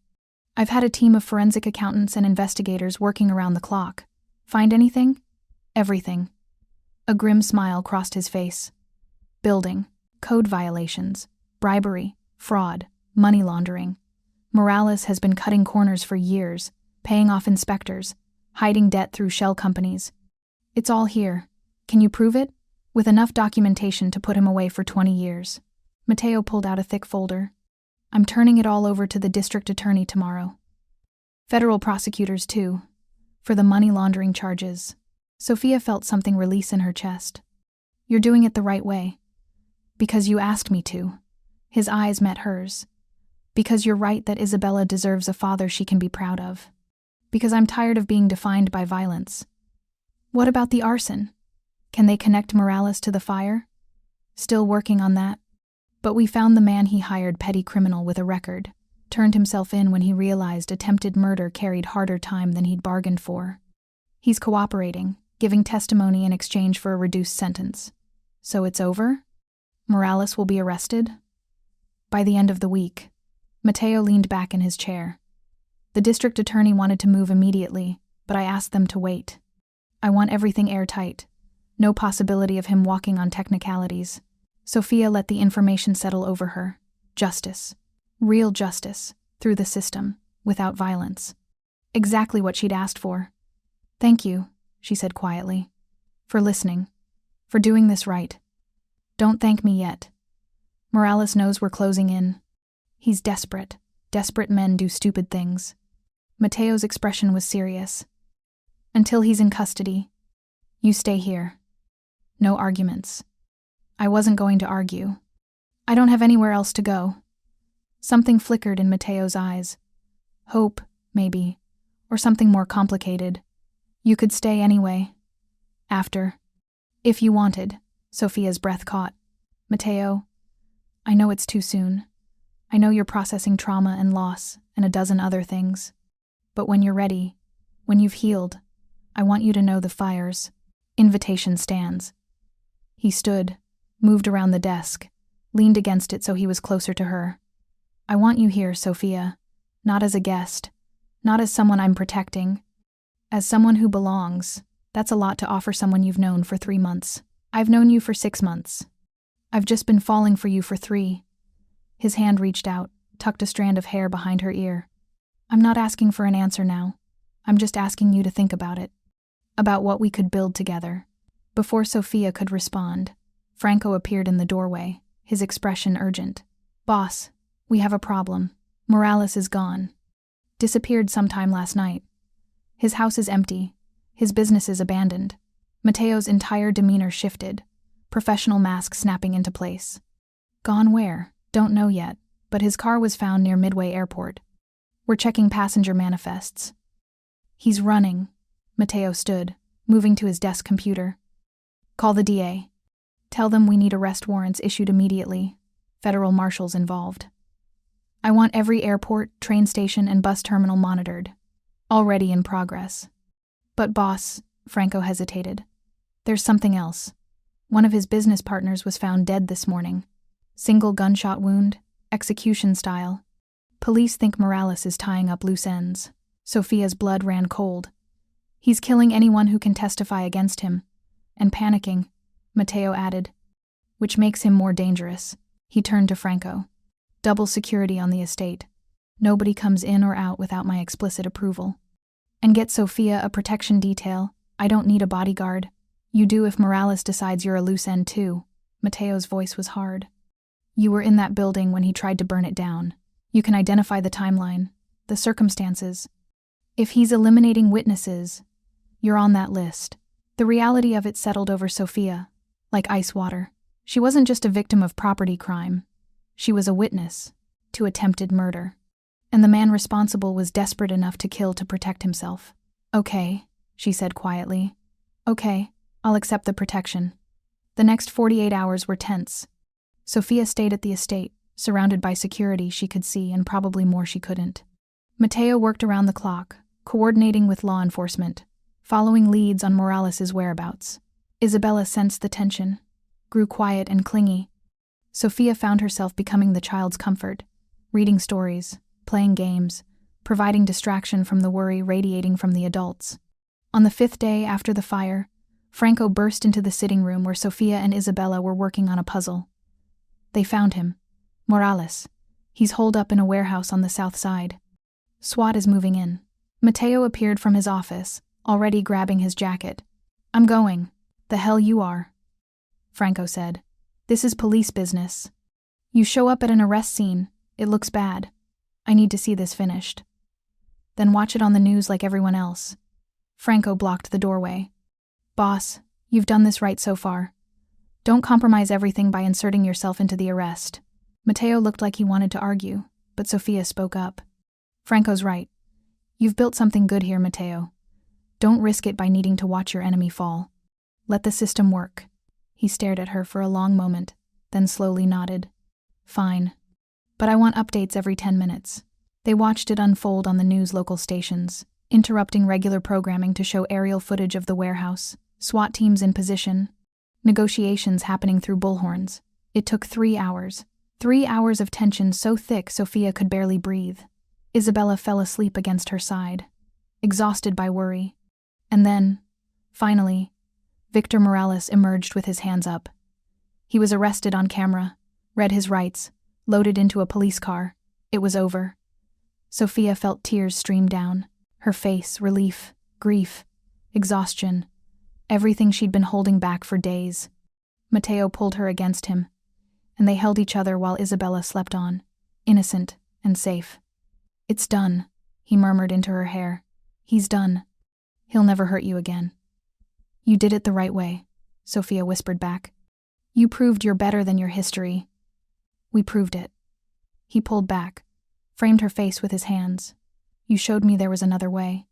I've had a team of forensic accountants and investigators working around the clock. Find anything? Everything. A grim smile crossed his face. Building, code violations, bribery, fraud, money laundering. Morales has been cutting corners for years, paying off inspectors, hiding debt through shell companies. It's all here. Can you prove it? With enough documentation to put him away for 20 years. Mateo pulled out a thick folder. I'm turning it all over to the district attorney tomorrow. Federal prosecutors, too, for the money laundering charges. Sofia felt something release in her chest. You're doing it the right way. Because you asked me to. His eyes met hers. Because you're right that Isabella deserves a father she can be proud of. Because I'm tired of being defined by violence. What about the arson? Can they connect Morales to the fire? Still working on that. But we found the man he hired, petty criminal with a record, turned himself in when he realized attempted murder carried harder time than he'd bargained for. He's cooperating, giving testimony in exchange for a reduced sentence. So it's over? Morales will be arrested? By the end of the week. Mateo leaned back in his chair. The district attorney wanted to move immediately, but I asked them to wait. I want everything airtight. No possibility of him walking on technicalities. Sofia let the information settle over her. Justice. Real justice. Through the system. Without violence. Exactly what she'd asked for. Thank you, she said quietly. For listening. For doing this right. Don't thank me yet. Morales knows we're closing in. He's desperate. Desperate men do stupid things. Mateo's expression was serious. Until he's in custody. You stay here. No arguments. I wasn't going to argue. I don't have anywhere else to go. Something flickered in Mateo's eyes. Hope, maybe. Or something more complicated. You could stay anyway. After. If you wanted. Sofia's breath caught. Mateo, I know it's too soon. I know you're processing trauma and loss and a dozen other things. But when you're ready, when you've healed, I want you to know the fire's invitation stands. He stood, moved around the desk, leaned against it so he was closer to her. I want you here, Sofia, not as a guest, not as someone I'm protecting, as someone who belongs. That's a lot to offer someone you've known for 3 months. I've known you for 6 months. I've just been falling for you for 3. His hand reached out, tucked a strand of hair behind her ear. I'm not asking for an answer now. I'm just asking you to think about it. About what we could build together. Before Sofia could respond, Franco appeared in the doorway, his expression urgent. Boss, we have a problem. Morales is gone. Disappeared sometime last night. His house is empty. His business is abandoned. Mateo's entire demeanor shifted, professional mask snapping into place. Gone where? Don't know yet, but his car was found near Midway Airport. We're checking passenger manifests. He's running. Mateo stood, moving to his desk computer. Call the DA. Tell them we need arrest warrants issued immediately. Federal marshals involved. I want every airport, train station, and bus terminal monitored. Already in progress. But boss, Franco hesitated. There's something else. One of his business partners was found dead this morning. Single gunshot wound, execution style. Police think Morales is tying up loose ends. Sofia's blood ran cold. He's killing anyone who can testify against him. And panicking, Mateo added. Which makes him more dangerous. He turned to Franco. Double security on the estate. Nobody comes in or out without my explicit approval. And get Sofia a protection detail. I don't need a bodyguard. You do if Morales decides you're a loose end too. Mateo's voice was hard. You were in that building when he tried to burn it down. You can identify the timeline, the circumstances. If he's eliminating witnesses, you're on that list. The reality of it settled over Sofia, like ice water. She wasn't just a victim of property crime. She was a witness to attempted murder. And the man responsible was desperate enough to kill to protect himself. Okay, she said quietly. Okay, I'll accept the protection. The next 48 hours were tense. Sofia stayed at the estate, surrounded by security she could see and probably more she couldn't. Mateo worked around the clock, coordinating with law enforcement, following leads on Morales' whereabouts. Isabella sensed the tension, grew quiet and clingy. Sofia found herself becoming the child's comfort, reading stories, playing games, providing distraction from the worry radiating from the adults. On the 5th day after the fire, Franco burst into the sitting room where Sofia and Isabella were working on a puzzle. They found him. Morales. He's holed up in a warehouse on the south side. SWAT is moving in. Mateo appeared from his office, already grabbing his jacket. I'm going. The hell you are. Franco said. This is police business. You show up at an arrest scene. It looks bad. I need to see this finished. Then watch it on the news like everyone else. Franco blocked the doorway. Boss, you've done this right so far. Don't compromise everything by inserting yourself into the arrest. Mateo looked like he wanted to argue, but Sofia spoke up. Franco's right. You've built something good here, Mateo. Don't risk it by needing to watch your enemy fall. Let the system work. He stared at her for a long moment, then slowly nodded. Fine. But I want updates every 10 minutes. They watched it unfold on the news local stations, interrupting regular programming to show aerial footage of the warehouse, SWAT teams in position, negotiations happening through bullhorns. It took 3 hours. 3 hours of tension so thick Sofia could barely breathe. Isabella fell asleep against her side, exhausted by worry. And then, finally, Victor Morales emerged with his hands up. He was arrested on camera, read his rights, loaded into a police car. It was over. Sofia felt tears stream down. Her face, relief, grief, exhaustion, everything she'd been holding back for days. Mateo pulled her against him, and they held each other while Isabella slept on, innocent and safe. It's done, he murmured into her hair. He's done. He'll never hurt you again. You did it the right way, Sofia whispered back. You proved you're better than your history. We proved it. He pulled back, framed her face with his hands. You showed me there was another way.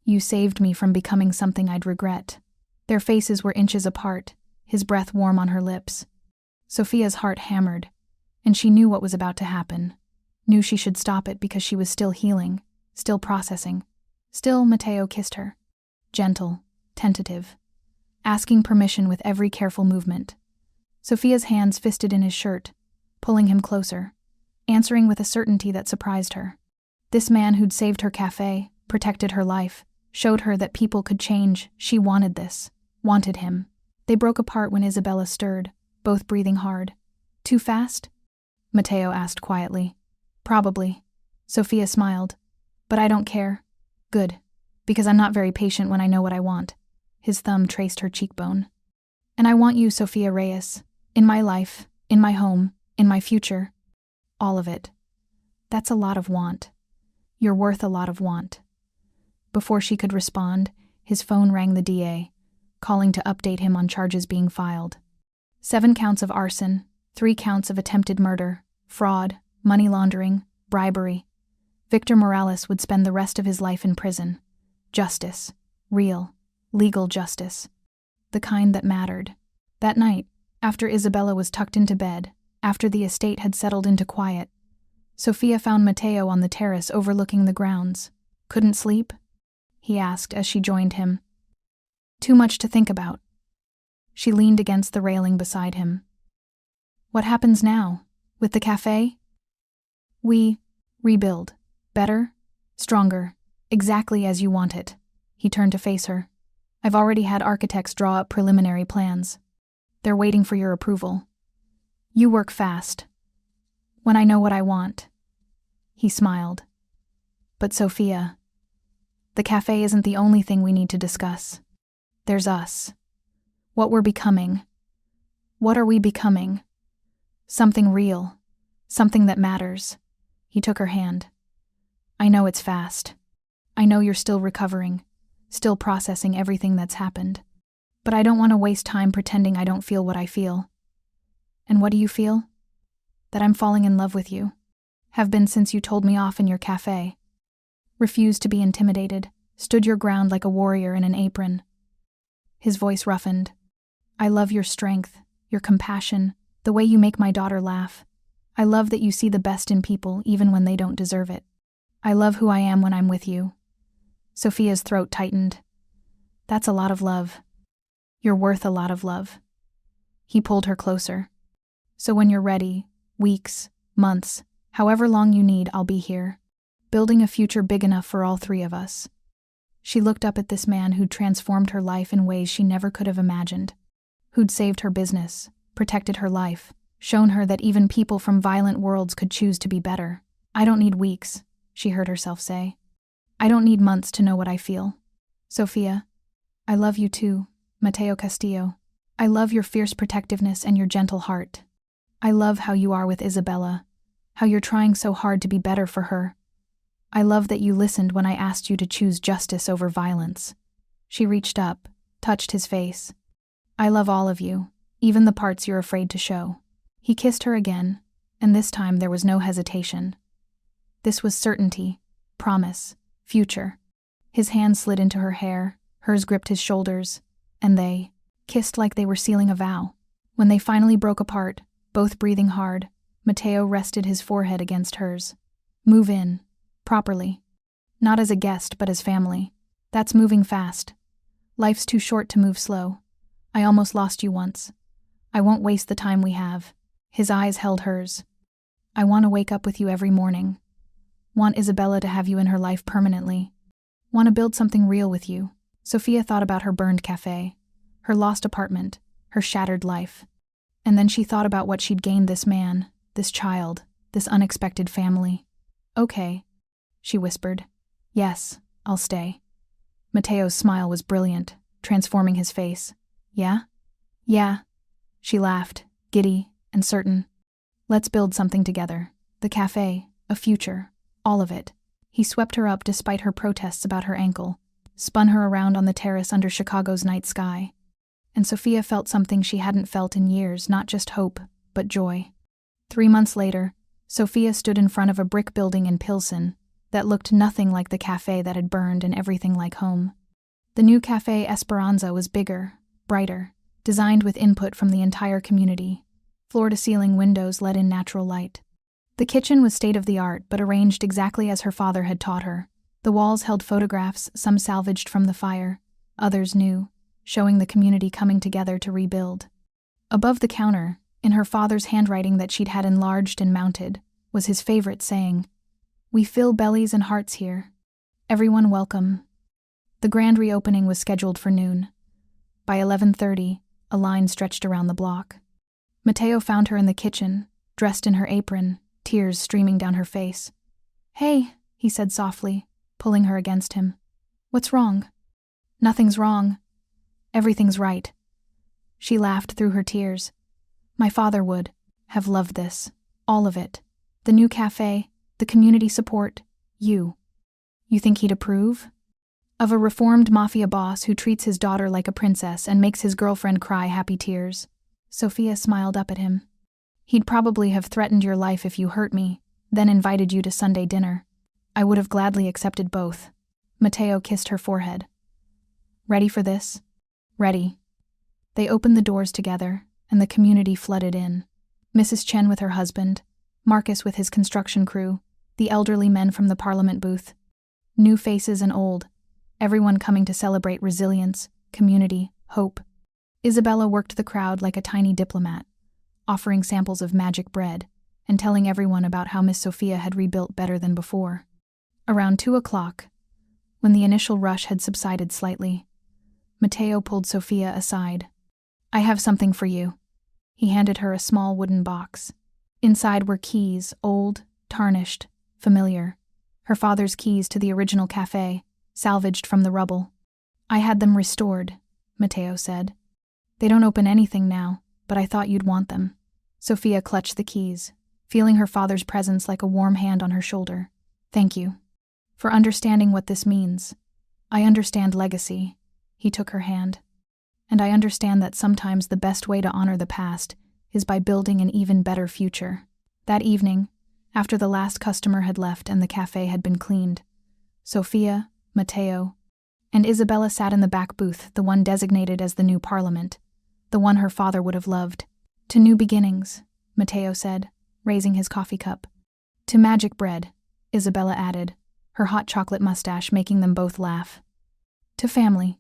You saved me from becoming something I'd regret. Their faces were inches apart, his breath warm on her lips. Sofia's heart hammered, and she knew what was about to happen. Knew she should stop it because she was still healing, still processing. Still, Mateo kissed her. Gentle, tentative, asking permission with every careful movement. Sofia's hands fisted in his shirt, pulling him closer, answering with a certainty that surprised her. This man who'd saved her cafe, protected her life, showed her that people could change. She wanted this, wanted him. They broke apart when Isabella stirred, both breathing hard. Too fast? Mateo asked quietly. Probably. Sofia smiled. But I don't care. Good. Because I'm not very patient when I know what I want. His thumb traced her cheekbone. And I want you, Sofia Reyes. In my life, in my home, in my future. All of it. That's a lot of want. You're worth a lot of want. Before she could respond, his phone rang the DA, calling to update him on charges being filed. 7 counts of arson, 3 counts of attempted murder, fraud, money laundering, bribery. Victor Morales would spend the rest of his life in prison. Justice. Real, legal justice. The kind that mattered. That night, after Isabella was tucked into bed, after the estate had settled into quiet, Sofia found Mateo on the terrace overlooking the grounds. Couldn't sleep? He asked as she joined him. Too much to think about. She leaned against the railing beside him. What happens now? With the cafe? We rebuild. Better? Stronger. Exactly as you want it. He turned to face her. I've already had architects draw up preliminary plans. They're waiting for your approval. You work fast. When I know what I want. He smiled. But Sofia, the cafe isn't the only thing we need to discuss. There's us. What we're becoming. What are we becoming? Something real. Something that matters. He took her hand. I know it's fast. I know you're still recovering, still processing everything that's happened. But I don't want to waste time pretending I don't feel what I feel. And what do you feel? That I'm falling in love with you. Have been since you told me off in your cafe. Refused to be intimidated, stood your ground like a warrior in an apron. His voice roughened. I love your strength, your compassion, the way you make my daughter laugh. I love that you see the best in people even when they don't deserve it. I love who I am when I'm with you. Sofia's throat tightened. That's a lot of love. You're worth a lot of love. He pulled her closer. So when you're ready, weeks, months, however long you need, I'll be here. Building a future big enough for all 3 of us. She looked up at this man who'd transformed her life in ways she never could have imagined. Who'd saved her business, protected her life, shown her that even people from violent worlds could choose to be better. "I don't need weeks," she heard herself say. "I don't need months to know what I feel. Sofia, I love you too, Mateo Castillo. I love your fierce protectiveness and your gentle heart. I love how you are with Isabella, how you're trying so hard to be better for her. I love that you listened when I asked you to choose justice over violence." She reached up, touched his face. "I love all of you, even the parts you're afraid to show." He kissed her again, and this time there was no hesitation. This was certainty, promise, future. His hand slid into her hair, hers gripped his shoulders, and they kissed like they were sealing a vow. When they finally broke apart, both breathing hard, Mateo rested his forehead against hers. "Move in. Properly. Not as a guest, but as family. That's moving fast. Life's too short to move slow. I almost lost you once. I won't waste the time we have." His eyes held hers. "I want to wake up with you every morning. Want Isabella to have you in her life permanently. Want to build something real with you." Sofia thought about her burned cafe, her lost apartment, her shattered life. And then she thought about what she'd gained: this man, this child, this unexpected family. "Okay," she whispered. "Yes, I'll stay." Mateo's smile was brilliant, transforming his face. "Yeah?" "Yeah." She laughed, giddy and certain. "Let's build something together. The cafe, a future, all of it." He swept her up despite her protests about her ankle, spun her around on the terrace under Chicago's night sky. And Sofia felt something she hadn't felt in years, not just hope, but joy. 3 months later, Sofia stood in front of a brick building in Pilsen that looked nothing like the cafe that had burned and everything like home. The new Café Esperanza was bigger, brighter, designed with input from the entire community. Floor-to-ceiling windows let in natural light. The kitchen was state-of-the-art, but arranged exactly as her father had taught her. The walls held photographs, some salvaged from the fire, others new, showing the community coming together to rebuild. Above the counter, in her father's handwriting that she'd had enlarged and mounted, was his favorite saying, "We fill bellies and hearts here. Everyone welcome." The grand reopening was scheduled for noon. By 11:30, a line stretched around the block. Mateo found her in the kitchen, dressed in her apron, tears streaming down her face. "Hey," he said softly, pulling her against him. "What's wrong?" "Nothing's wrong. Everything's right." She laughed through her tears. "My father would have loved this, all of it. The new cafe, the community support, you. You think he'd approve? Of a reformed mafia boss who treats his daughter like a princess and makes his girlfriend cry happy tears." Sofia smiled up at him. "He'd probably have threatened your life if you hurt me, then invited you to Sunday dinner. I would have gladly accepted both." Mateo kissed her forehead. "Ready for this?" "Ready." They opened the doors together, and the community flooded in. Mrs. Chen with her husband, Marcus with his construction crew, the elderly men from the parliament booth. New faces and old, everyone coming to celebrate resilience, community, hope. Isabella worked the crowd like a tiny diplomat, offering samples of magic bread and telling everyone about how Miss Sofia had rebuilt better than before. Around 2 o'clock, when the initial rush had subsided slightly, Mateo pulled Sofia aside. "I have something for you." He handed her a small wooden box. Inside were keys, old, tarnished, familiar. Her father's keys to the original cafe, salvaged from the rubble. "I had them restored," Mateo said. "They don't open anything now, but I thought you'd want them." Sofia clutched the keys, feeling her father's presence like a warm hand on her shoulder. "Thank you for understanding what this means. I understand legacy." He took her hand. "And I understand that sometimes the best way to honor the past is by building an even better future." That evening, after the last customer had left and the cafe had been cleaned, Sofia, Mateo, and Isabella sat in the back booth, the one designated as the new parliament, the one her father would have loved. "To new beginnings," Mateo said, raising his coffee cup. "To magic bread," Isabella added, her hot chocolate mustache making them both laugh. "To family,"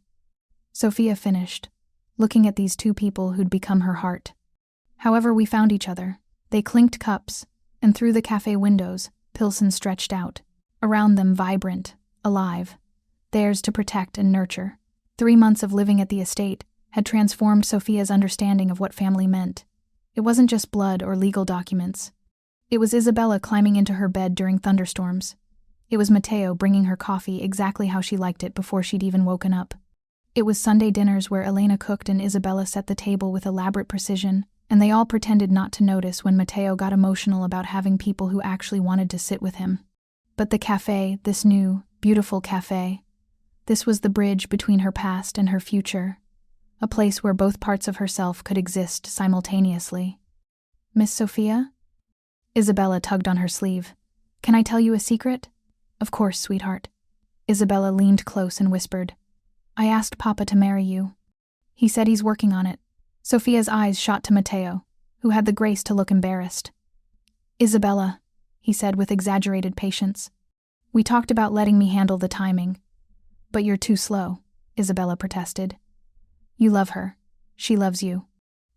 Sofia finished, looking at these two people who'd become her heart. "However we found each other." They clinked cups, and through the cafe windows, Pilsen stretched out, around them vibrant, alive. theirs to protect and nurture. 3 months of living at the estate had transformed Sofia's understanding of what family meant. It wasn't just blood or legal documents. It was Isabella climbing into her bed during thunderstorms. It was Mateo bringing her coffee exactly how she liked it before she'd even woken up. It was Sunday dinners where Elena cooked and Isabella set the table with elaborate precision, and they all pretended not to notice when Mateo got emotional about having people who actually wanted to sit with him. But the cafe, this new, beautiful cafe, this was the bridge between her past and her future, a place where both parts of herself could exist simultaneously. "Miss Sofia?" Isabella tugged on her sleeve. "Can I tell you a secret?" "Of course, sweetheart." Isabella leaned close and whispered, "I asked Papa to marry you. He said he's working on it." Sofia's eyes shot to Mateo, who had the grace to look embarrassed. "Isabella," he said with exaggerated patience, "we talked about letting me handle the timing. But you're too slow," Isabella protested. "You love her. She loves you.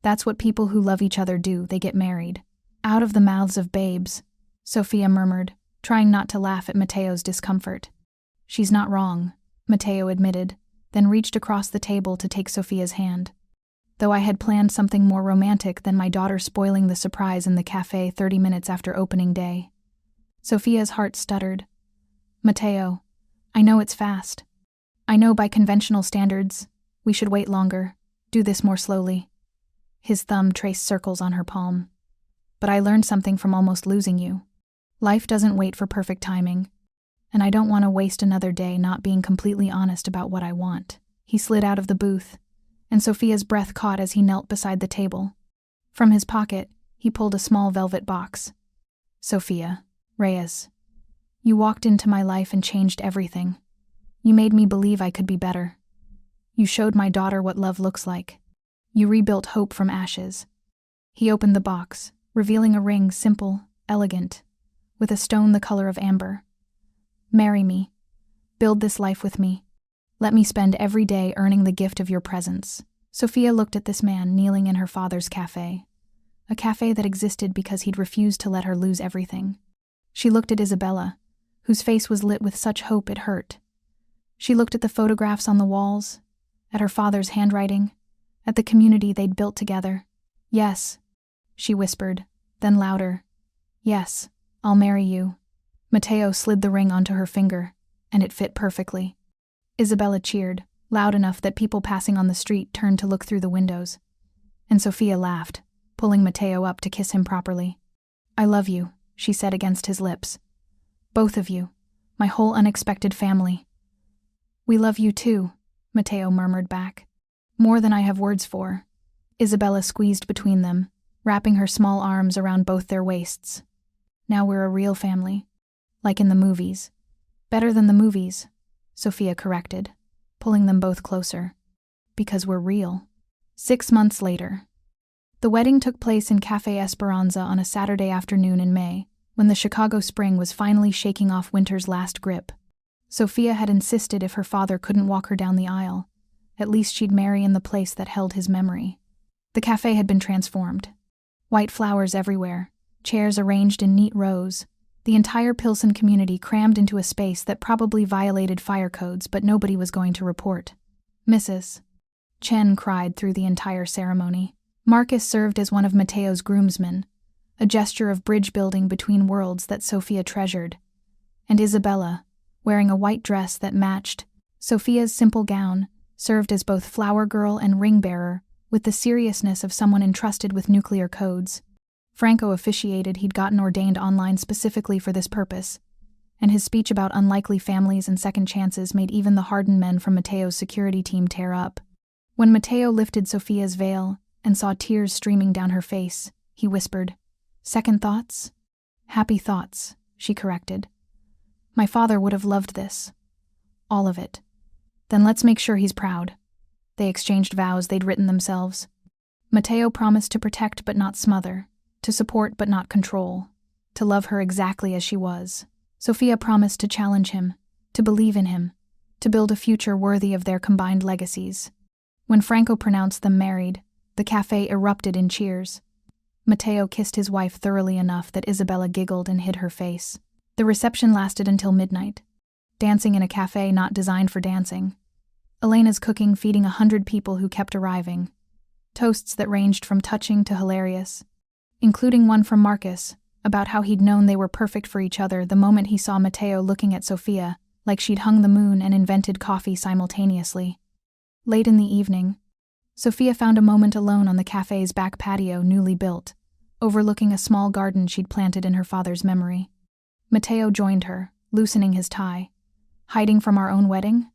That's what people who love each other do, they get married." "Out of the mouths of babes," Sofia murmured, trying not to laugh at Mateo's discomfort. "She's not wrong," Mateo admitted, then reached across the table to take Sofia's hand. "Though I had planned something more romantic than my daughter spoiling the surprise in the cafe 30 minutes after opening day." Sofia's heart stuttered. "Mateo, I know it's fast. I know by conventional standards, we should wait longer, do this more slowly." His thumb traced circles on her palm. "But I learned something from almost losing you. Life doesn't wait for perfect timing, and I don't want to waste another day not being completely honest about what I want." He slid out of the booth, and Sofia's breath caught as he knelt beside the table. From his pocket, he pulled a small velvet box. "Sofia Reyes, you walked into my life and changed everything. You made me believe I could be better. You showed my daughter what love looks like. You rebuilt hope from ashes." He opened the box, revealing a ring simple, elegant, with a stone the color of amber. "Marry me. Build this life with me. Let me spend every day earning the gift of your presence." Sofia looked at this man kneeling in her father's cafe, a cafe that existed because he'd refused to let her lose everything. She looked at Isabella, whose face was lit with such hope it hurt. She looked at the photographs on the walls, at her father's handwriting, at the community they'd built together. "Yes," she whispered, then louder. "Yes, I'll marry you." Mateo slid the ring onto her finger, and it fit perfectly. Isabella cheered, loud enough that people passing on the street turned to look through the windows. And Sofia laughed, pulling Mateo up to kiss him properly. "I love you," she said against his lips. "Both of you, my whole unexpected family." "We love you too," Mateo murmured back. "More than I have words for." Isabella squeezed between them, wrapping her small arms around both their waists. "Now we're a real family. Like in the movies." "Better than the movies," Sofia corrected, pulling them both closer. "Because we're real." 6 months later. The wedding took place in Café Esperanza on a Saturday afternoon in May, when the Chicago spring was finally shaking off winter's last grip. Sofia had insisted if her father couldn't walk her down the aisle, at least she'd marry in the place that held his memory. The cafe had been transformed. White flowers everywhere, chairs arranged in neat rows, the entire Pilsen community crammed into a space that probably violated fire codes, but nobody was going to report. "Mrs. Chen cried through the entire ceremony. Marcus served as one of Mateo's groomsmen, a gesture of bridge building between worlds that Sofia treasured. And Isabella, wearing a white dress that matched Sofia's simple gown, served as both flower girl and ring bearer, with the seriousness of someone entrusted with nuclear codes. Franco officiated. He'd gotten ordained online specifically for this purpose, and his speech about unlikely families and second chances made even the hardened men from Mateo's security team tear up. When Mateo lifted Sofia's veil and saw tears streaming down her face, he whispered, "Second thoughts?" "Happy thoughts," she corrected. "My father would have loved this. All of it." "Then let's make sure he's proud." They exchanged vows they'd written themselves. Mateo promised to protect but not smother, to support but not control, to love her exactly as she was. Sofia promised to challenge him, to believe in him, to build a future worthy of their combined legacies. When Franco pronounced them married, the cafe erupted in cheers. Mateo kissed his wife thoroughly enough that Isabella giggled and hid her face. The reception lasted until midnight. dancing in a cafe not designed for dancing. Elena's cooking, feeding 100 people who kept arriving. Toasts that ranged from touching to hilarious, including one from Marcus, about how he'd known they were perfect for each other the moment he saw Mateo looking at Sofia, like she'd hung the moon and invented coffee simultaneously. Late in the evening, Sofia found a moment alone on the cafe's back patio, newly built, overlooking a small garden she'd planted in her father's memory. Mateo joined her, loosening his tie. Hiding from our own wedding?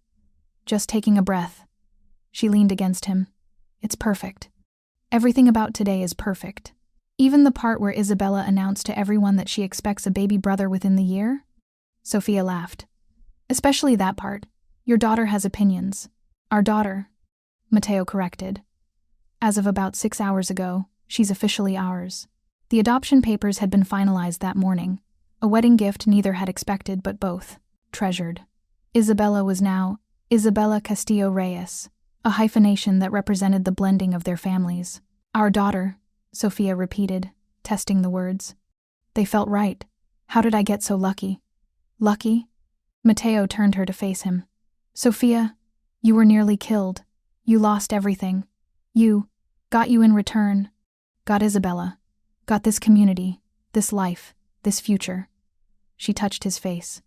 Just taking a breath. She leaned against him. It's perfect. Everything about today is perfect. Even the part where Isabella announced to everyone that she expects a baby brother within the year? Sofia laughed. Especially that part. Your daughter has opinions. Our daughter, Mateo corrected. As of about 6 hours ago, she's officially ours. The adoption papers had been finalized that morning, a wedding gift neither had expected but both treasured. Isabella was now Isabella Castillo Reyes, a hyphenation that represented the blending of their families. Our daughter, Sofia repeated, testing the words. They felt right. How did I get so lucky? Lucky? Mateo turned her to face him. Sofia, you were nearly killed. You lost everything. Got you in return. Got Isabella. Got this community, this life, this future. She touched his face.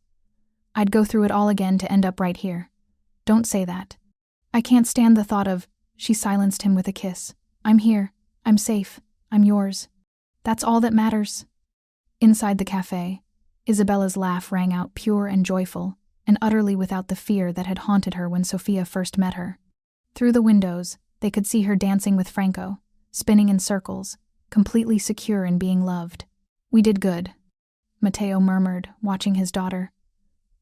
I'd go through it all again to end up right here. Don't say that. I can't stand the thought of, she silenced him with a kiss. I'm here. I'm safe. I'm yours. That's all that matters. Inside the cafe, Isabella's laugh rang out pure and joyful, and utterly without the fear that had haunted her when Sofia first met her. Through the windows, they could see her dancing with Franco, spinning in circles, completely secure in being loved. We did good, Mateo murmured, watching his daughter.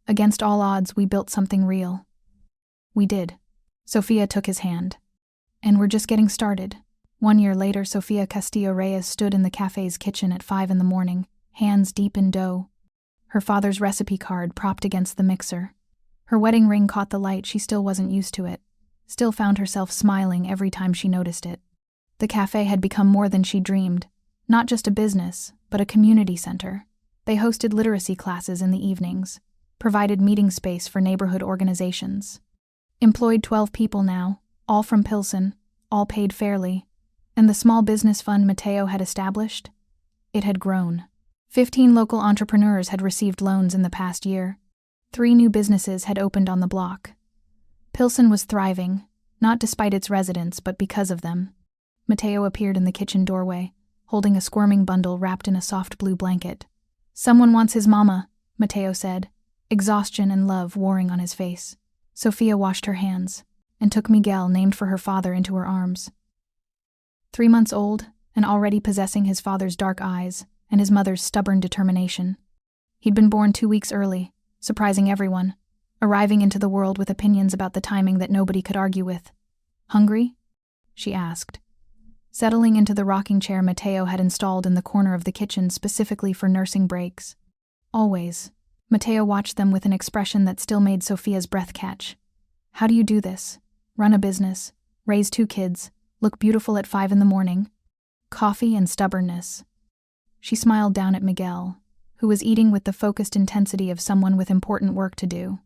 Against all odds, we built something real. We did. Sofia took his hand. And we're just getting started. 1 year later, Sofia Castillo Reyes stood in the cafe's kitchen at 5 a.m, hands deep in dough. Her father's recipe card propped against the mixer. Her wedding ring caught the light. She still wasn't used to it. Still found herself smiling every time she noticed it. The cafe had become more than she dreamed. Not just a business, but a community center. They hosted literacy classes in the evenings, provided meeting space for neighborhood organizations. Employed 12 people now, all from Pilsen, all paid fairly. And the small business fund Mateo had established? It had grown. 15 local entrepreneurs had received loans in the past year. 3 new businesses had opened on the block. Pilsen was thriving, not despite its residents, but because of them. Mateo appeared in the kitchen doorway, holding a squirming bundle wrapped in a soft blue blanket. Someone wants his mama, Mateo said, exhaustion and love warring on his face. Sofia washed her hands and took Miguel, named for her father, into her arms. 3 months old and already possessing his father's dark eyes and his mother's stubborn determination. He'd been born 2 weeks early, surprising everyone, arriving into the world with opinions about the timing that nobody could argue with. Hungry? She asked. Settling into the rocking chair Mateo had installed in the corner of the kitchen specifically for nursing breaks. Always, Mateo watched them with an expression that still made Sofia's breath catch. How do you do this? Run a business, raise 2 kids, look beautiful at 5 a.m. Coffee and stubbornness. She smiled down at Miguel, who was eating with the focused intensity of someone with important work to do.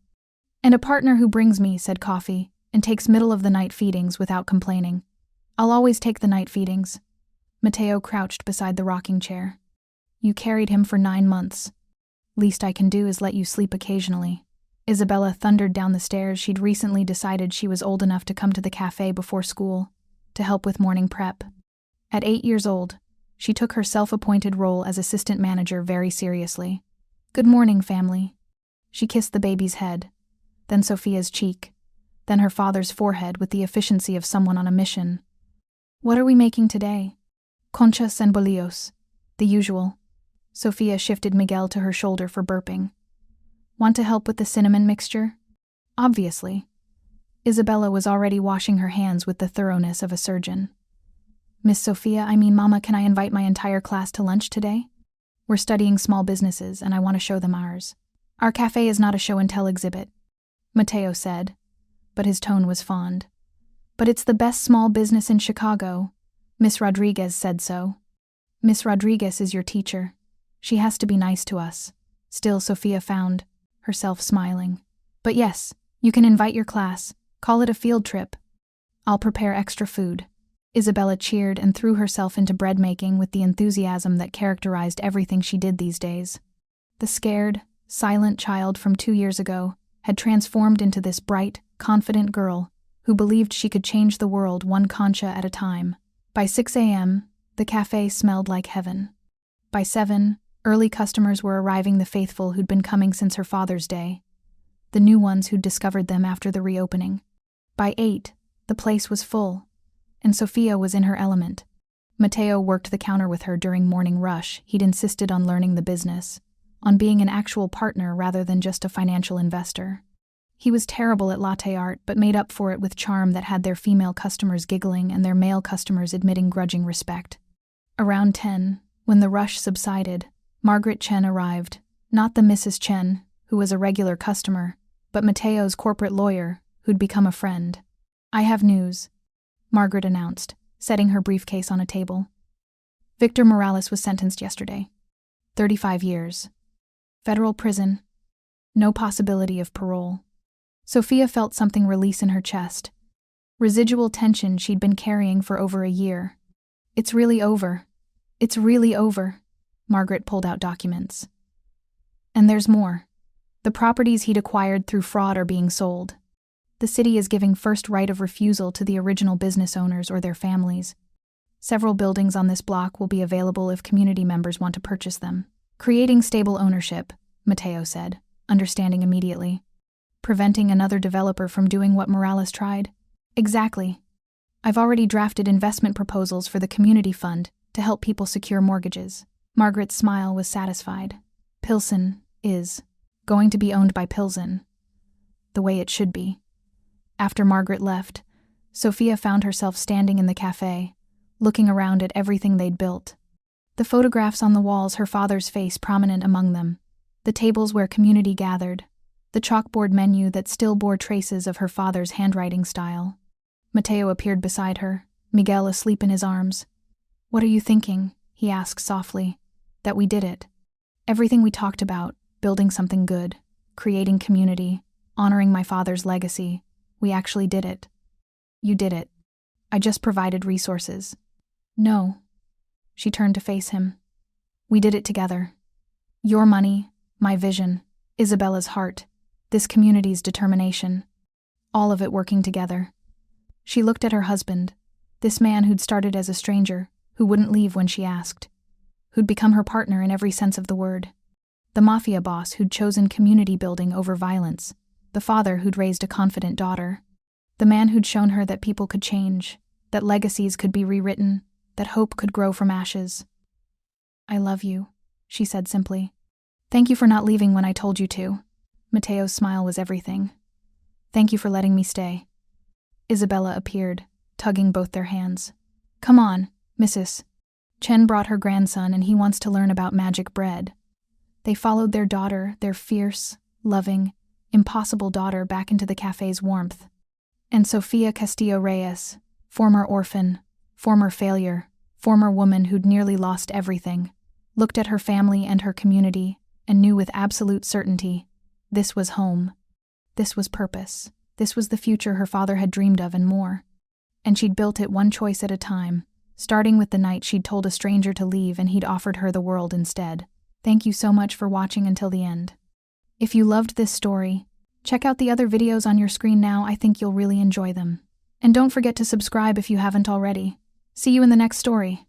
And a partner who brings me, said Coffee, and takes middle-of-the-night feedings without complaining. I'll always take the night feedings. Mateo crouched beside the rocking chair. You carried him for 9 months. Least I can do is let you sleep occasionally. Isabella thundered down the stairs. She'd recently decided she was old enough to come to the cafe before school, to help with morning prep. At 8 years old, she took her self-appointed role as assistant manager very seriously. Good morning, family. She kissed the baby's head, then Sofia's cheek, then her father's forehead with the efficiency of someone on a mission. What are we making today? Conchas and bolillos. The usual. Sofia shifted Miguel to her shoulder for burping. Want to help with the cinnamon mixture? Obviously. Isabella was already washing her hands with the thoroughness of a surgeon. Miss Sofia, Mama, can I invite my entire class to lunch today? We're studying small businesses, and I want to show them ours. Our cafe is not a show-and-tell exhibit, Mateo said, but his tone was fond. But it's the best small business in Chicago. Miss Rodriguez said so. Miss Rodriguez is your teacher. She has to be nice to us. Still, Sofia found herself smiling. But yes, you can invite your class. Call it a field trip. I'll prepare extra food." Isabella cheered and threw herself into bread making with the enthusiasm that characterized everything she did these days. The scared, silent child from 2 years ago had transformed into this bright, confident girl who believed she could change the world one concha at a time. By 6 a.m., the cafe smelled like heaven. By 7, early customers were arriving, the faithful who'd been coming since her father's day, the new ones who'd discovered them after the reopening. By 8, the place was full, and Sofia was in her element. Mateo worked the counter with her during morning rush. He'd insisted on learning the business, on being an actual partner rather than just a financial investor. He was terrible at latte art, but made up for it with charm that had their female customers giggling and their male customers admitting grudging respect. Around 10, when the rush subsided, Margaret Chen arrived, not the Mrs. Chen, who was a regular customer, but Mateo's corporate lawyer, who'd become a friend. "I have news," Margaret announced, setting her briefcase on a table. "Victor Morales was sentenced yesterday. 35 years. Federal prison. No possibility of parole." Sofia felt something release in her chest. Residual tension she'd been carrying for over a year. "It's really over. It's really over." Margaret pulled out documents. "And there's more. The properties he'd acquired through fraud are being sold. The city is giving first right of refusal to the original business owners or their families. Several buildings on this block will be available if community members want to purchase them. Creating stable ownership," Mateo said, understanding immediately. "Preventing another developer from doing what Morales tried?" "Exactly. I've already drafted investment proposals for the community fund to help people secure mortgages." Margaret's smile was satisfied. "Pilsen is going to be owned by Pilsen. The way it should be." After Margaret left, Sofia found herself standing in the cafe, looking around at everything they'd built. The photographs on the walls, her father's face prominent among them, the tables where community gathered, the chalkboard menu that still bore traces of her father's handwriting style. Mateo appeared beside her, Miguel asleep in his arms. "What are you thinking?" he asked softly. "That we did it. Everything we talked about, building something good, creating community, honoring my father's legacy, we actually did it." "You did it. I just provided resources." "No." She turned to face him. "We did it together. Your money, my vision, Isabella's heart, this community's determination. All of it working together." She looked at her husband, this man who'd started as a stranger, who wouldn't leave when she asked, who'd become her partner in every sense of the word. The mafia boss who'd chosen community building over violence, the father who'd raised a confident daughter, the man who'd shown her that people could change, that legacies could be rewritten, that hope could grow from ashes. "I love you," she said simply. "Thank you for not leaving when I told you to." Mateo's smile was everything. "Thank you for letting me stay." Isabella appeared, tugging both their hands. "Come on, Mrs. Chen brought her grandson and he wants to learn about magic bread." They followed their daughter, their fierce, loving, impossible daughter, back into the cafe's warmth. And Sofia Reyes, former orphan, former failure, former woman who'd nearly lost everything, looked at her family and her community and knew with absolute certainty, this was home. This was purpose. This was the future her father had dreamed of and more. And she'd built it one choice at a time, starting with the night she'd told a stranger to leave and he'd offered her the world instead. Thank you so much for watching until the end. If you loved this story, check out the other videos on your screen now. I think you'll really enjoy them. And don't forget to subscribe if you haven't already. See you in the next story.